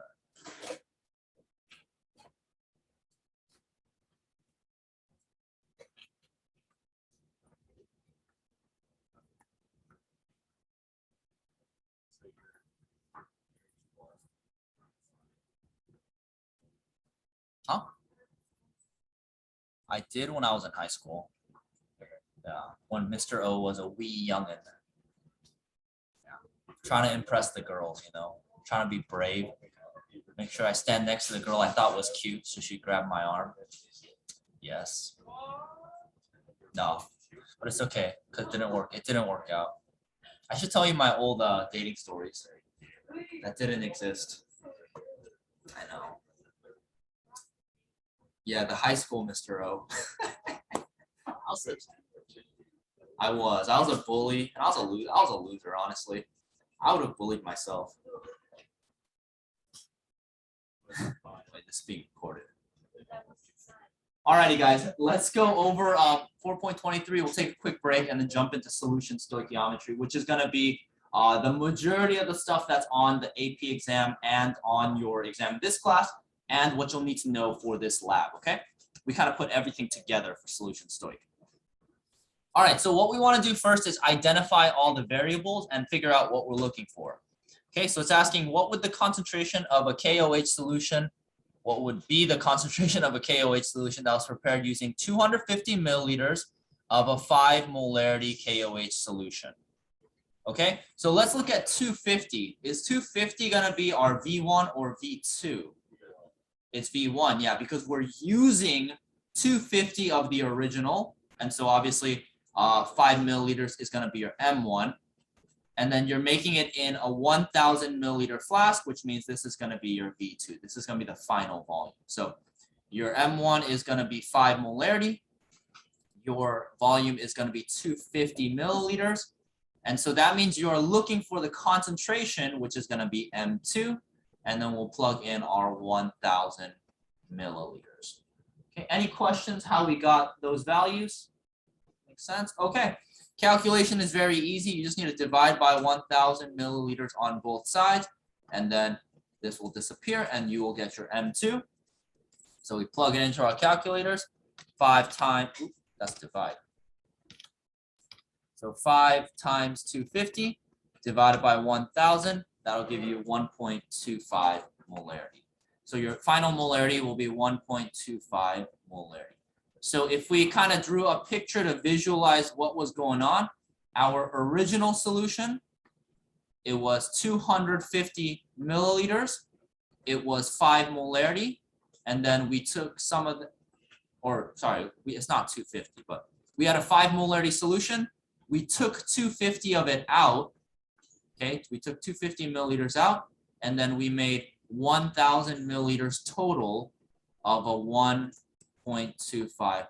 Huh? I did when I was in high school. Yeah, when Mr. O was a wee youngin. Yeah. Trying to impress the girls, you know, trying to be brave. Make sure I stand next to the girl I thought was cute, so she grabbed my arm. Yes. No, but it's okay because it didn't work. It didn't work out. I should tell you my old dating stories. That didn't exist. I know. Yeah, the high school Mr. O. I was a bully, and I was a loser, honestly. I would have bullied myself. Wait, this is being recorded. Alrighty, guys, let's go over 4.23. We'll take a quick break and then jump into solution stoichiometry, which is going to be the majority of the stuff that's on the AP exam and on your exam in this class, and what you'll need to know for this lab, okay? We kind of put everything together for solution stoich. All right, so what we want to do first is identify all the variables and figure out what we're looking for. Okay, so it's asking what would the concentration of a KOH solution, what would be the concentration of a KOH solution that was prepared using 250 milliliters of a 5 molarity KOH solution. Okay, so let's look at 250. Is 250 going to be our V1 or V2? It's V1, yeah, because we're using 250 of the original. And so obviously 5 milliliters is going to be your M1. And then you're making it in a 1,000 milliliter flask, which means this is going to be your V2. This is going to be the final volume. So your M1 is going to be 5 molarity. your volume is going to be 250 milliliters. And so that means you're looking for the concentration, which is going to be M2, and then we'll plug in our 1000 milliliters. Okay, any questions how we got those values? Makes sense? Okay, calculation is very easy. You just need to divide by 1000 milliliters on both sides, and then this will disappear and you will get your M2. So we plug it into our calculators. 5 times, oops, that's divide. So 5 times 250 divided by 1000, that'll give you 1.25 molarity. So your final molarity will be 1.25 molarity. So if we kind of drew a picture to visualize what was going on, our original solution, it was 250 milliliters. It was 5 molarity. And then we took some of the, or sorry, it's not 250, but we had a 5 molarity solution. We took 250 of it out. Okay, we took 250 milliliters out, and then we made 1000 milliliters total of a 1.25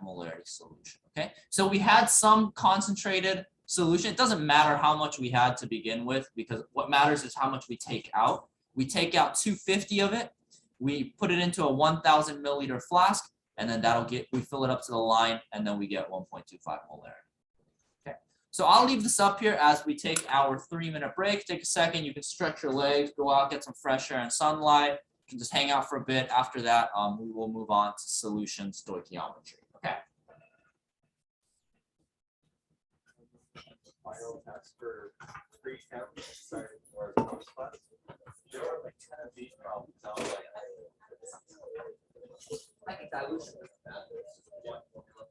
molarity solution. Okay, so we had some concentrated solution. It doesn't matter how much we had to begin with, because what matters is how much we take out. We take out 250 of it, we put it into a 1000 milliliter flask, and then we fill it up to the line, and then we get 1.25 molarity. Okay, so I'll leave this up here as we take our 3-minute break. Take a second, you can stretch your legs, go out, get some fresh air and sunlight. You can just hang out for a bit. After that, we will move on to solution stoichiometry. Okay. Final test for pre-chem starting for post class. There are like 10 of these problems. I think dilution is bad.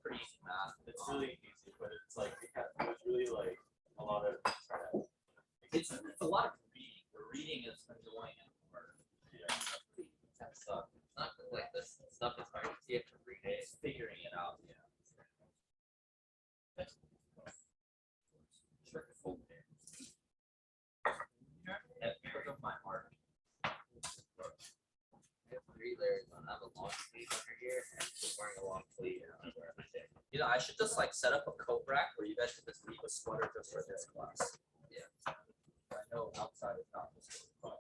Pretty easy math. It's really easy, but it's like it's really like a lot of. It's a lot of reading. The reading is annoying and hard. Yeah. That's not like this stuff is hard. You have to read it, figuring it out. Yeah. Because of my heart. I have 3 layers on. I have a long sleeve under here and wearing a long sleeve. You know, I should just like set up a coat rack where you guys can just leave a sweater just for this class. Yeah. I know outside is not this class.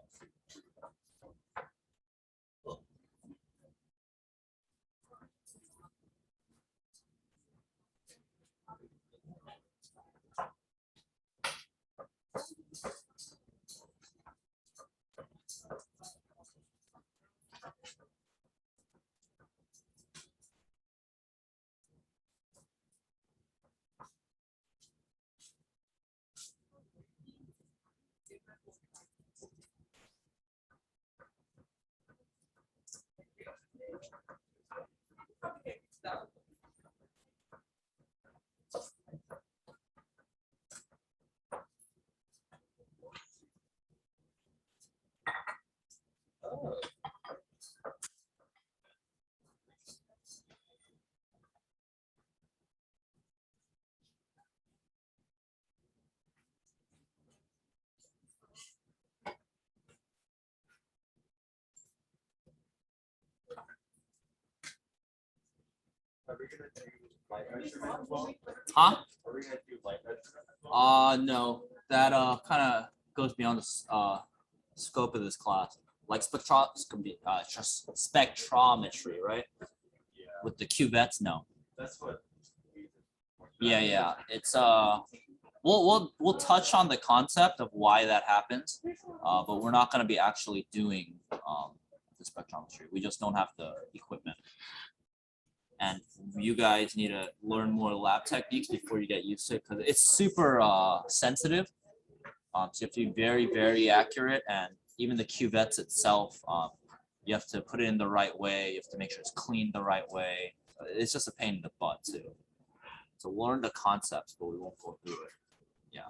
Are we gonna do light measurement as well? Huh? Are we gonna do light measurement? No. That kind of goes beyond the scope of this class. Like spectrometry, right? Yeah, With the cuvettes, no. that's what. Yeah. It's we'll touch on the concept of why that happens, but we're not going to be actually doing the spectrometry. We just don't have the equipment. And you guys need to learn more lab techniques before you get used to it, because it's super sensitive. So you have to be very, very accurate, and even the cuvettes itself, you have to put it in the right way. You have to make sure it's cleaned the right way. It's just a pain in the butt too. So learn the concepts, but we won't go through it. Yeah.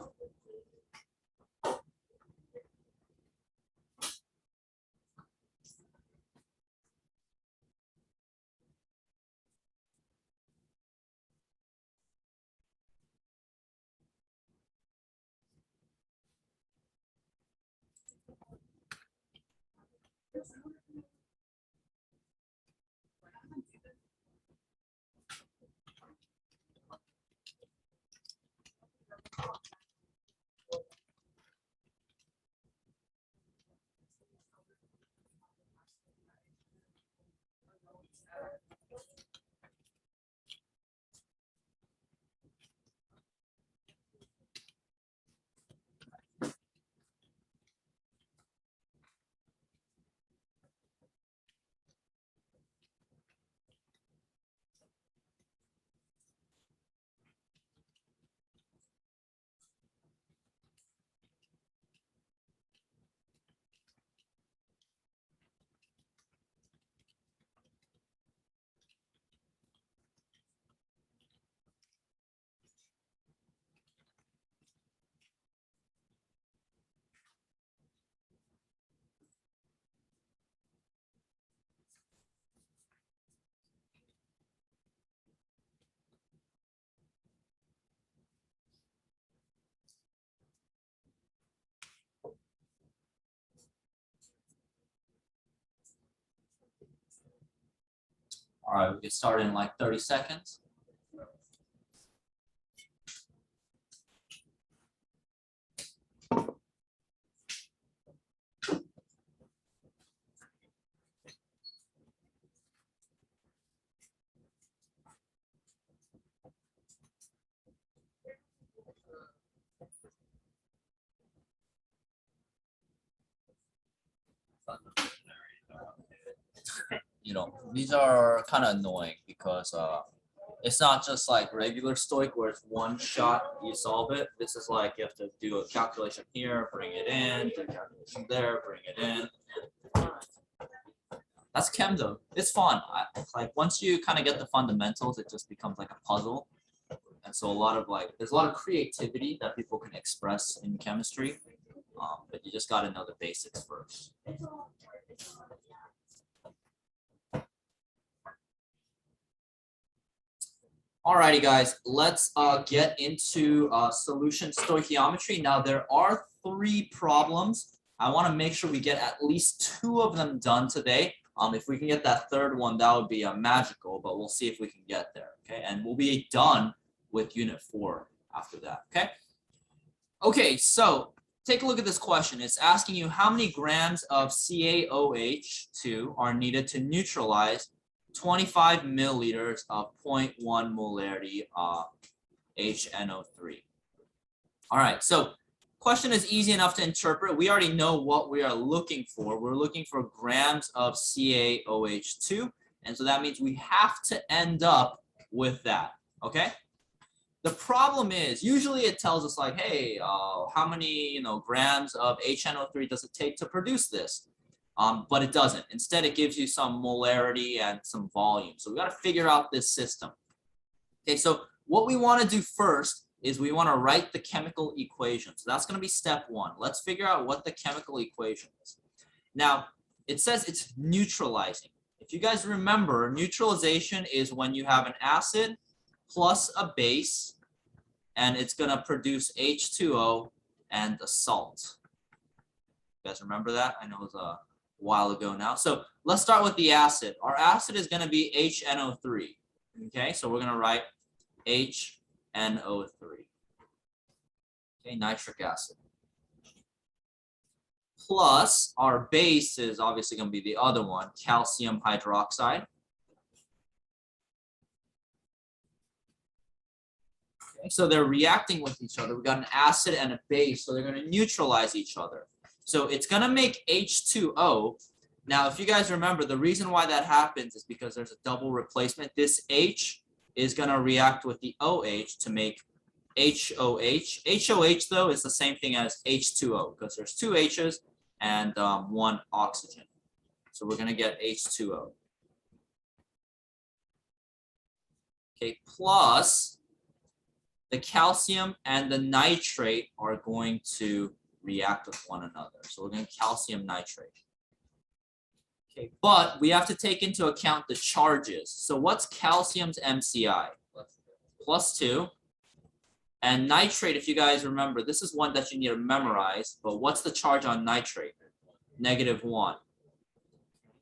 All right, we get started in like 30 seconds. You know, these are kind of annoying because it's not just like regular Stoic where it's one shot you solve it. This is like you have to do a calculation here, bring it in, do a calculation there, bring it in. That's Chem though. It's fun. Like once you kind of get the fundamentals, it just becomes like a puzzle. And so there's a lot of creativity that people can express in chemistry, but you just got to know the basics first. Alrighty, guys, let's get into solution stoichiometry. Now, there are 3 problems. I want to make sure we get at least 2 of them done today. If we can get that 3rd one, that would be magical, but we'll see if we can get there, okay? And we'll be done with Unit 4 after that, okay? Okay, so take a look at this question. It's asking you how many grams of CaOH2 are needed to neutralize 25 milliliters of 0.1 molarity HNO3. All right, so question is easy enough to interpret. We already know what we are looking for. We're looking for grams of CaOH2, and so that means we have to end up with that, okay? The problem is, usually it tells us like, hey, how many grams of HNO3 does it take to produce this? But it doesn't. Instead, it gives you some molarity and some volume. So we got to figure out this system. Okay, so what we want to do first is we want to write the chemical equation. So that's going to be step 1. Let's figure out what the chemical equation is. Now, it says it's neutralizing. If you guys remember, neutralization is when you have an acid plus a base, and it's going to produce H2O and a salt. You guys remember that? I know it was a while ago now. So let's start with the acid. Our acid is going to be HNO3. Okay, so we're going to write HNO3. Okay, nitric acid. Plus our base is obviously going to be the other one, calcium hydroxide. Okay, so they're reacting with each other. We got an acid and a base, so they're going to neutralize each other. So it's going to make H2O. Now, if you guys remember, the reason why that happens is because there's a double replacement. This H is going to react with the OH to make HOH. HOH, though, is the same thing as H2O because there's 2 H's and 1 oxygen. So we're going to get H2O. Okay, plus the calcium and the nitrate are going to react with one another. So we're going to calcium nitrate. Okay, but we have to take into account the charges. So what's calcium's MCI? +2. And nitrate, if you guys remember, this is one that you need to memorize, but what's the charge on nitrate? -1.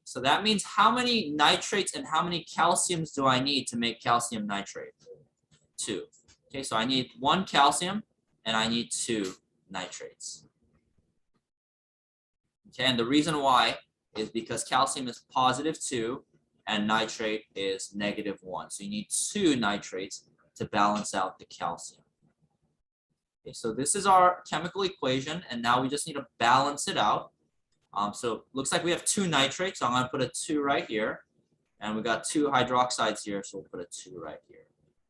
So that means how many nitrates and how many calciums do I need to make calcium nitrate? 2. Okay, so I need 1 calcium and I need 2 nitrates. Okay, and the reason why is because calcium is +2 and nitrate is -1. So you need 2 nitrates to balance out the calcium. Okay, so this is our chemical equation, and now we just need to balance it out. So looks like we have 2 nitrates, so I'm going to put a 2 right here. And we got 2 hydroxides here, so we'll put a 2 right here.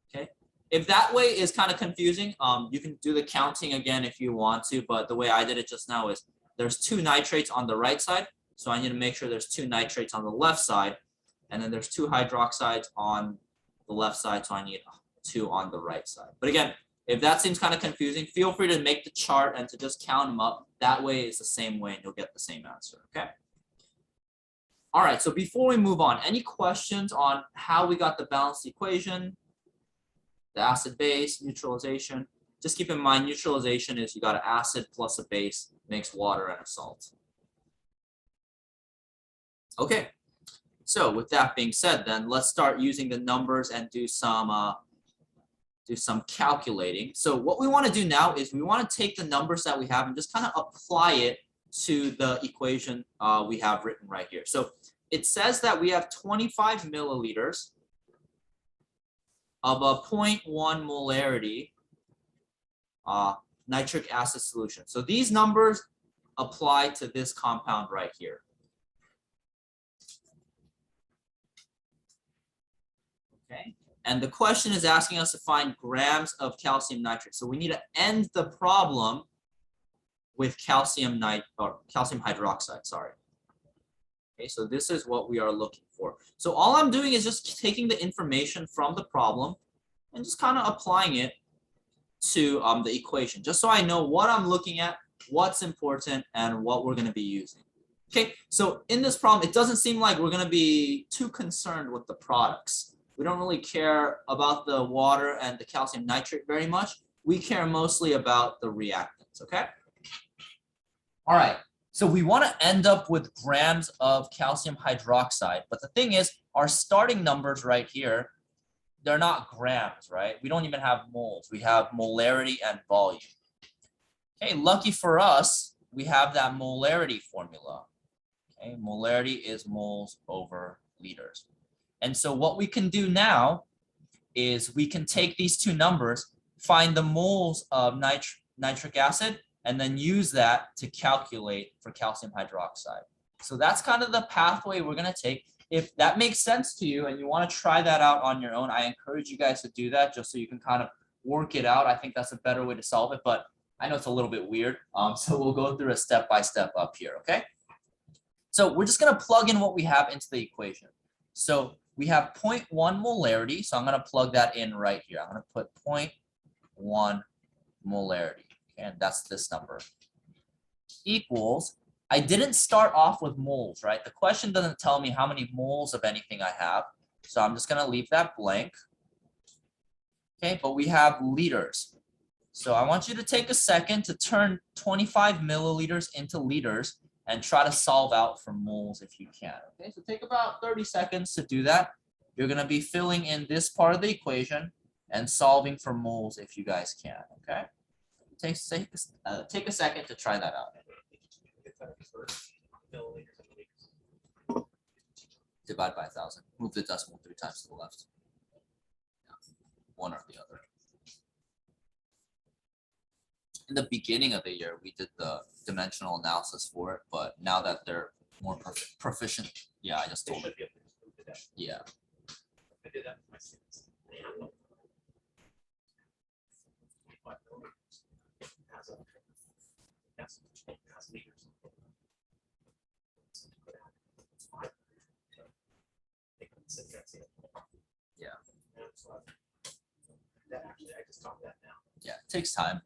Okay. If that way is kind of confusing, you can do the counting again if you want to, but the way I did it just now is there's 2 nitrates on the right side, so I need to make sure there's 2 nitrates on the left side, and then there's 2 hydroxides on the left side, so I need 2 on the right side. But again, if that seems kind of confusing, feel free to make the chart and to just count them up. That way it's the same way and you'll get the same answer, okay? All right, so before we move on, any questions on how we got the balanced equation, the acid base, neutralization? Just keep in mind, neutralization is you got an acid plus a base makes water and a salt. Okay, So with that being said, then let's start using the numbers and do some calculating. So what we want to do now is we want to take the numbers that we have and just kind of apply it to the equation we have written right here. So it says that we have 25 milliliters of a 0.1 molarity nitric acid solution. So these numbers apply to this compound right here. Okay, and the question is asking us to find grams of calcium nitrate. So we need to end the problem with calcium hydroxide, sorry. Okay, so this is what we are looking for. So all I'm doing is just taking the information from the problem and just kind of applying it to the equation, just so I know what I'm looking at, what's important, and what we're going to be using. Okay, so in this problem, it doesn't seem like we're going to be too concerned with the products. We don't really care about the water and the calcium nitrate very much. We care mostly about the reactants, okay? All right, so we want to end up with grams of calcium hydroxide, but the thing is, our starting numbers right here, they're not grams, right? We don't even have moles. We have molarity and volume. Okay, lucky for us, we have that molarity formula. Okay, molarity is moles over liters. And so what we can do now is we can take these two numbers, find the moles of nitric acid, and then use that to calculate for calcium hydroxide. So that's kind of the pathway we're going to take. If that makes sense to you and you want to try that out on your own, I encourage you guys to do that just so you can kind of work it out. I think that's a better way to solve it, but I know it's a little bit weird. So we'll go through a step-by-step up here, okay? So we're just going to plug in what we have into the equation. So we have 0.1 molarity, so I'm going to plug that in right here. I'm going to put 0.1 molarity, okay, and that's this number, equals, I didn't start off with moles, right? The question doesn't tell me how many moles of anything I have, so I'm just going to leave that blank. Okay, but we have liters. So I want you to take a second to turn 25 milliliters into liters and try to solve out for moles if you can. Okay, so take about 30 seconds to do that. You're going to be filling in this part of the equation and solving for moles if you guys can. Okay, take a second to try that out. Divide by 1,000. Move the decimal 3 times to the left. One or the other. In the beginning of the year, we did the dimensional analysis for it, but now that they're more proficient, yeah, I just told it. Yeah. I did that for my students. Yeah. That actually, I just taught that now. Yeah, it takes time.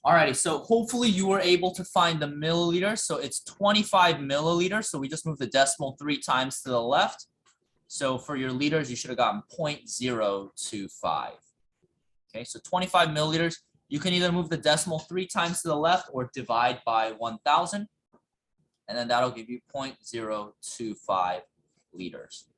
Alrighty, so hopefully you were able to find the milliliters. So it's 25 milliliters. So we just moved the decimal 3 times to the left. So for your liters, you should have gotten 0.025. Okay, so 25 milliliters. You can either move the decimal 3 times to the left or divide by 1,000. And then that'll give you 0.025 liters.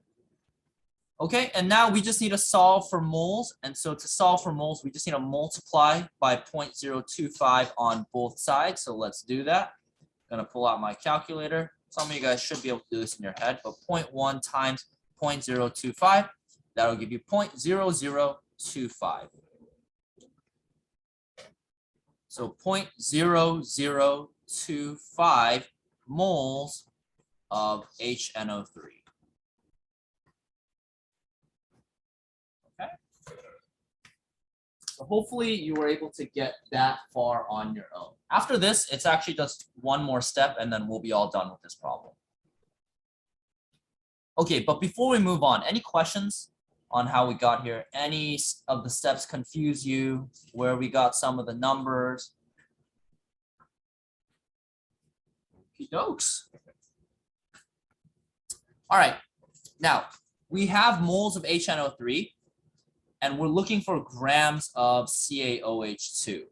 Okay, and now we just need to solve for moles. And so to solve for moles, we just need to multiply by 0.025 on both sides. So let's do that. I'm gonna pull out my calculator. Some of you guys should be able to do this in your head, but 0.1 times 0.025, that'll give you 0.0025. So 0.0025 moles of HNO3. Okay. So hopefully you were able to get that far on your own. After this, it's actually just one more step and then we'll be all done with this problem. Okay, but before we move on, any questions on how we got here? Any of the steps confuse you? Where we got some of the numbers? Okey dokes. All right, now we have moles of HNO3 and we're looking for grams of CaOH2,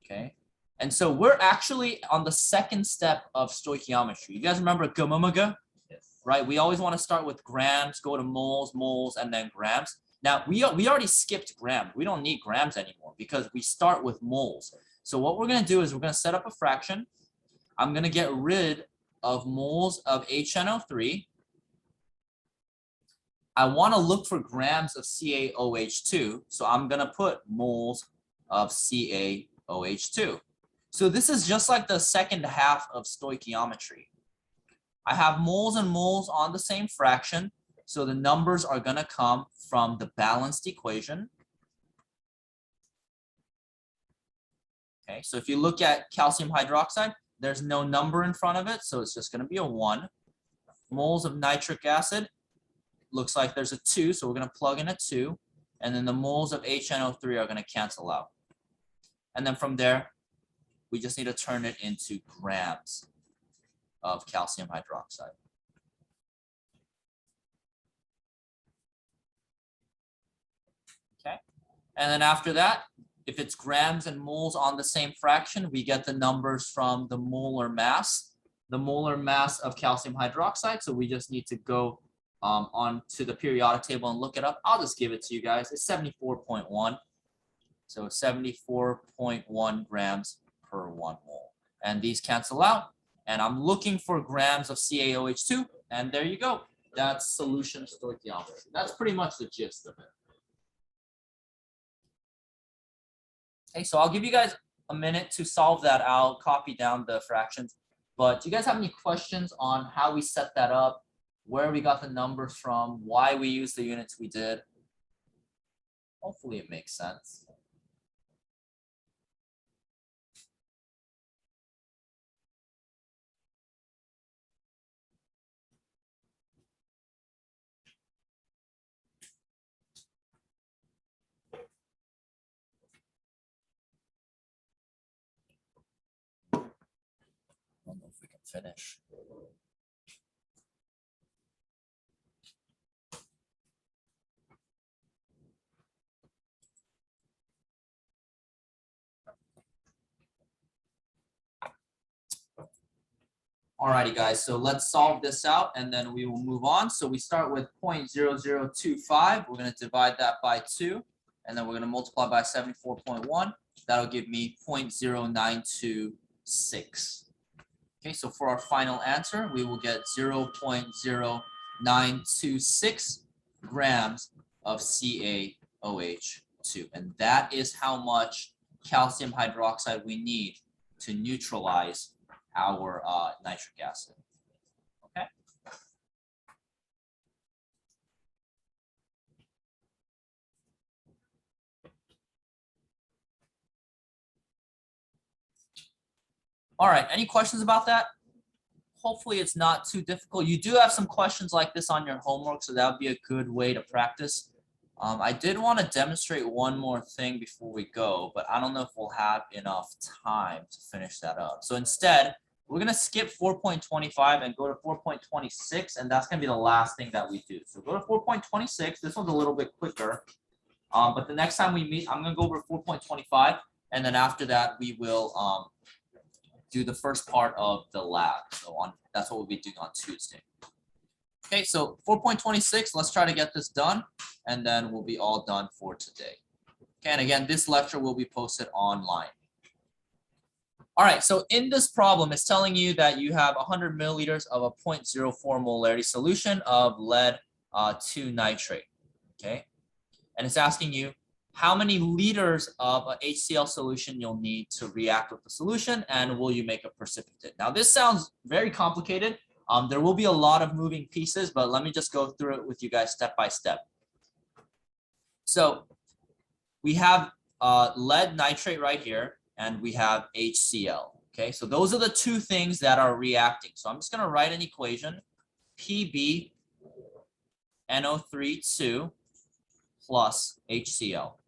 okay? And so we're actually on the second step of stoichiometry. You guys remember Gamamaga? Yes. Right? We always want to start with grams, go to moles, and then grams. Now, we already skipped grams. We don't need grams anymore because we start with moles. So what we're going to do is we're going to set up a fraction. I'm going to get rid of moles of HNO3. I want to look for grams of CaOH2. So I'm going to put moles of CaOH2. So this is just like the second half of stoichiometry. I have moles and moles on the same fraction. So the numbers are going to come from the balanced equation. Okay, so if you look at calcium hydroxide, there's no number in front of it, so it's just going to be a 1. Moles of nitric acid, looks like there's a 2, so we're going to plug in a 2. And then the moles of HNO3 are going to cancel out. And then from there, we just need to turn it into grams of calcium hydroxide. Okay, and then after that, if it's grams and moles on the same fraction, we get the numbers from the molar mass of calcium hydroxide. So we just need to go on to the periodic table and look it up. I'll just give it to you guys. It's 74.1. So 74.1 grams per 1 mole. And these cancel out. And I'm looking for grams of CaOH2. And there you go. That's solution stoichiometry. That's pretty much the gist of it. Okay, so I'll give you guys a minute to solve that out, copy down the fractions. But do you guys have any questions on how we set that up, where we got the numbers from, why we used the units we did? Hopefully it makes sense. I don't know if we can finish. Alrighty, guys, so let's solve this out and then we will move on. So we start with 0.0025. We're going to divide that by 2, and then we're going to multiply by 74.1. That'll give me 0.0926. Okay, so for our final answer, we will get 0.0926 grams of CaOH2. And that is how much calcium hydroxide we need to neutralize our nitric acid. Okay. All right, any questions about that? Hopefully it's not too difficult. You do have some questions like this on your homework, so that would be a good way to practice. I did want to demonstrate one more thing before we go, but I don't know if we'll have enough time to finish that up. So instead, we're going to skip 4.25 and go to 4.26, and that's going to be the last thing that we do. So go to 4.26. This one's a little bit quicker, but the next time we meet, I'm going to go over 4.25, and then after that, we will do the first part of the lab. So that's what we'll be doing on Tuesday. Okay, so 4.26, let's try to get this done, and then we'll be all done for today. Okay, and again, this lecture will be posted online. All right, so in this problem, it's telling you that you have 100 milliliters of a 0.04 molarity solution of lead 2 nitrate, okay? And it's asking you how many liters of a HCl solution you'll need to react with the solution, and will you make a precipitate? Now, this sounds very complicated. There will be a lot of moving pieces, but let me just go through it with you guys step by step. So we have lead nitrate right here, and we have HCl. Okay, so those are the two things that are reacting. So I'm just going to write an equation, PbNO3 plus HCl.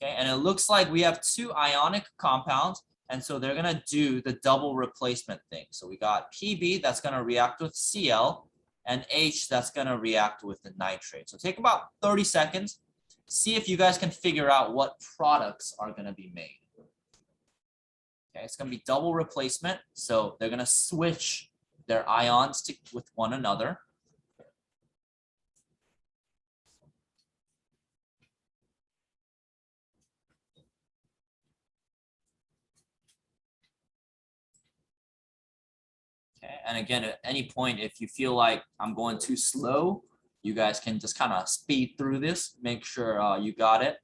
Okay, and it looks like we have two ionic compounds, and so they're going to do the double replacement thing. So we got Pb that's going to react with Cl, and H that's going to react with the nitrate. So take about 30 seconds. See if you guys can figure out what products are going to be made. Okay, it's going to be double replacement. So they're going to switch their ions with one another. Okay, and again, at any point, if you feel like I'm going too slow, you guys can just kind of speed through this, make sure you got it.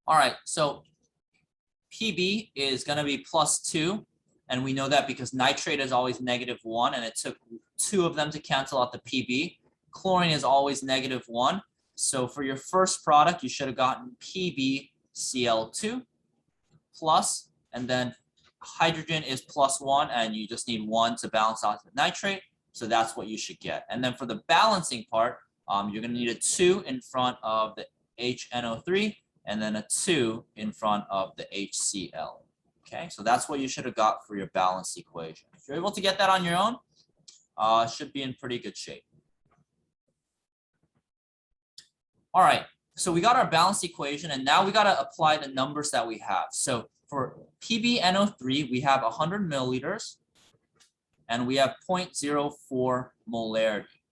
All right, so PB is going to be +2, and we know that because nitrate is always -1, and it took 2 of them to cancel out the PB. Chlorine is always -1. So for your first product, you should have gotten PbCl2 plus, and then hydrogen is +1, and you just need 1 to balance out the nitrate. So that's what you should get. And then for the balancing part, you're going to need a 2 in front of the HNO3, and then a 2 in front of the HCl. Okay, so that's what you should have got for your balanced equation. If you're able to get that on your own, should be in pretty good shape. All right, so we got our balanced equation, and now we got to apply the numbers that we have. So for PbNO3, we have 100 milliliters, and we have 0.04 molarity.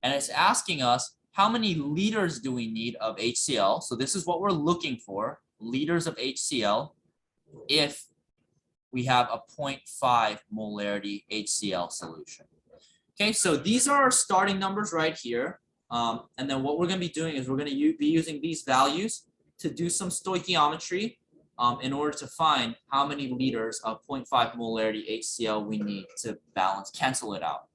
And it's asking us, how many liters do we need of HCl? So this is what we're looking for, liters of HCl, if we have a 0.5 molarity HCl solution. Okay, so these are our starting numbers right here. And then what we're going to be doing is we're going to be using these values to do some stoichiometry in order to find how many liters of 0.5 molarity HCl we need to balance, cancel it out.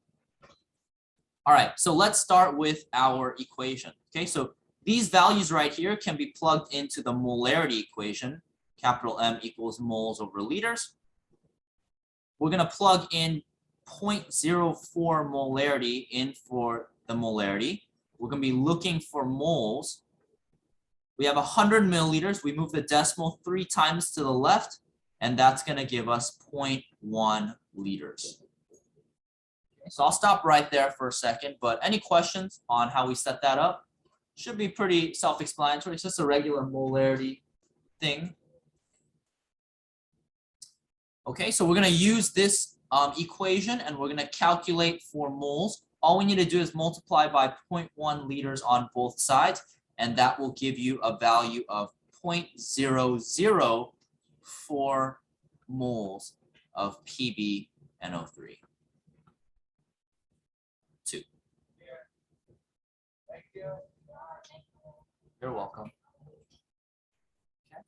All right, so let's start with our equation. Okay, so these values right here can be plugged into the molarity equation. Capital M equals moles over liters. We're going to plug in 0.04 molarity in for the molarity. We're going to be looking for moles. We have 100 milliliters. We move the decimal 3 times to the left, and that's going to give us 0.1 liters. So I'll stop right there for a second, but any questions on how we set that up? Should be pretty self-explanatory. It's just a regular molarity thing. Okay, so we're going to use this equation, and we're going to calculate for moles. All we need to do is multiply by 0.1 liters on both sides, and that will give you a value of 0.004 moles of PbNO3. You're welcome. Okay.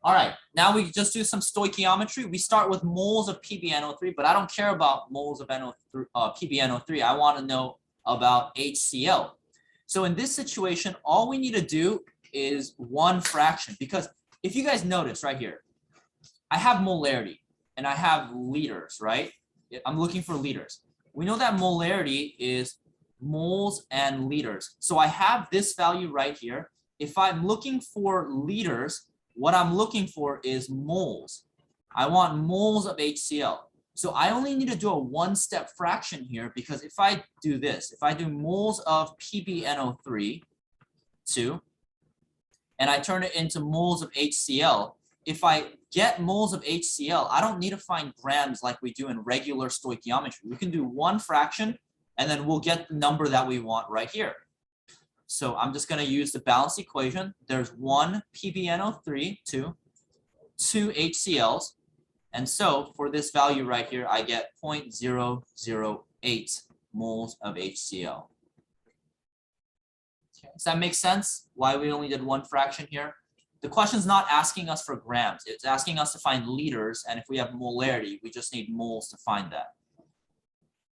All right, now we just do some stoichiometry. We start with moles of PbNO3, but I don't care about moles of PbNO3. I want to know about HCl. So in this situation, all we need to do is 1 fraction, because if you guys notice right here, I have molarity and I have liters, right? I'm looking for liters. We know that molarity is moles and liters. So I have this value right here. If I'm looking for liters, what I'm looking for is moles. I want moles of HCl. So I only need to do a 1-step fraction here, because if I do this, if I do moles of PbNO3, 2, and I turn it into moles of HCl, if I get moles of HCl, I don't need to find grams like we do in regular stoichiometry. We can do 1 fraction, and then we'll get the number that we want right here. So I'm just going to use the balanced equation. There's 1 PbNO3, 2 HCl's. And so for this value right here, I get 0.008 moles of HCl. Okay. Does that make sense? Why we only did 1 fraction here? The question's not asking us for grams. It's asking us to find liters. And if we have molarity, we just need moles to find that.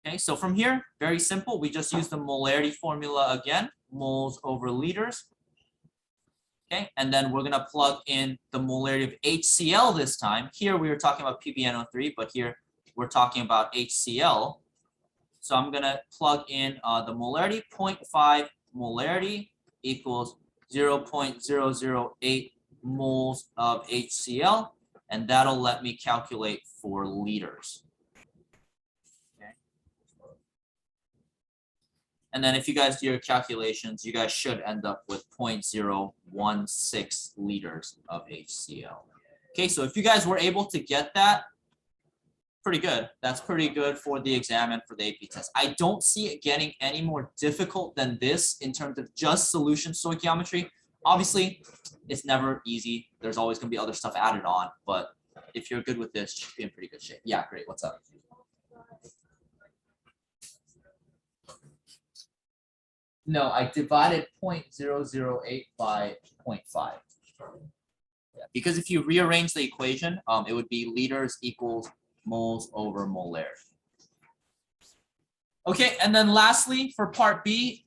Okay, so from here, very simple. We just use the molarity formula again, moles over liters. Okay, and then we're going to plug in the molarity of HCl this time. Here we were talking about PbNO3, but here we're talking about HCl. So I'm going to plug in the molarity, 0.5 molarity equals 0.008 moles of HCl, and that'll let me calculate 4 liters. Okay. And then if you guys do your calculations, you guys should end up with 0.016 liters of HCl. Okay, so if you guys were able to get that, pretty good. That's pretty good for the exam and for the AP test. I don't see it getting any more difficult than this in terms of just solution stoichiometry. Obviously, it's never easy. There's always going to be other stuff added on, but if you're good with this, you should be in pretty good shape. Yeah, great. What's up? No, I divided 0.008 by 0.5. Yeah, because if you rearrange the equation, it would be liters equals moles over molarity. Okay, and then lastly, for part B,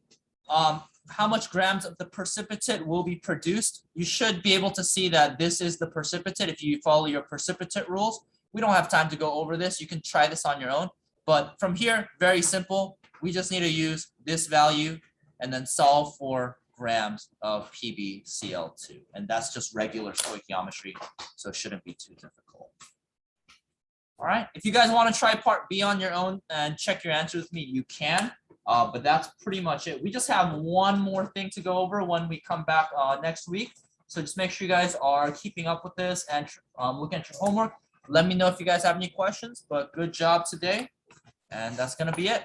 how much grams of the precipitate will be produced? You should be able to see that this is the precipitate if you follow your precipitate rules. We don't have time to go over this. You can try this on your own. But from here, very simple. We just need to use this value and then solve for grams of PbCl2. And that's just regular stoichiometry, so it shouldn't be too difficult. All right, if you guys want to try part B on your own and check your answers with me, you can, but that's pretty much it. We just have one more thing to go over when we come back next week. So just make sure you guys are keeping up with this and looking at your homework. Let me know if you guys have any questions, but good job today. And that's going to be it.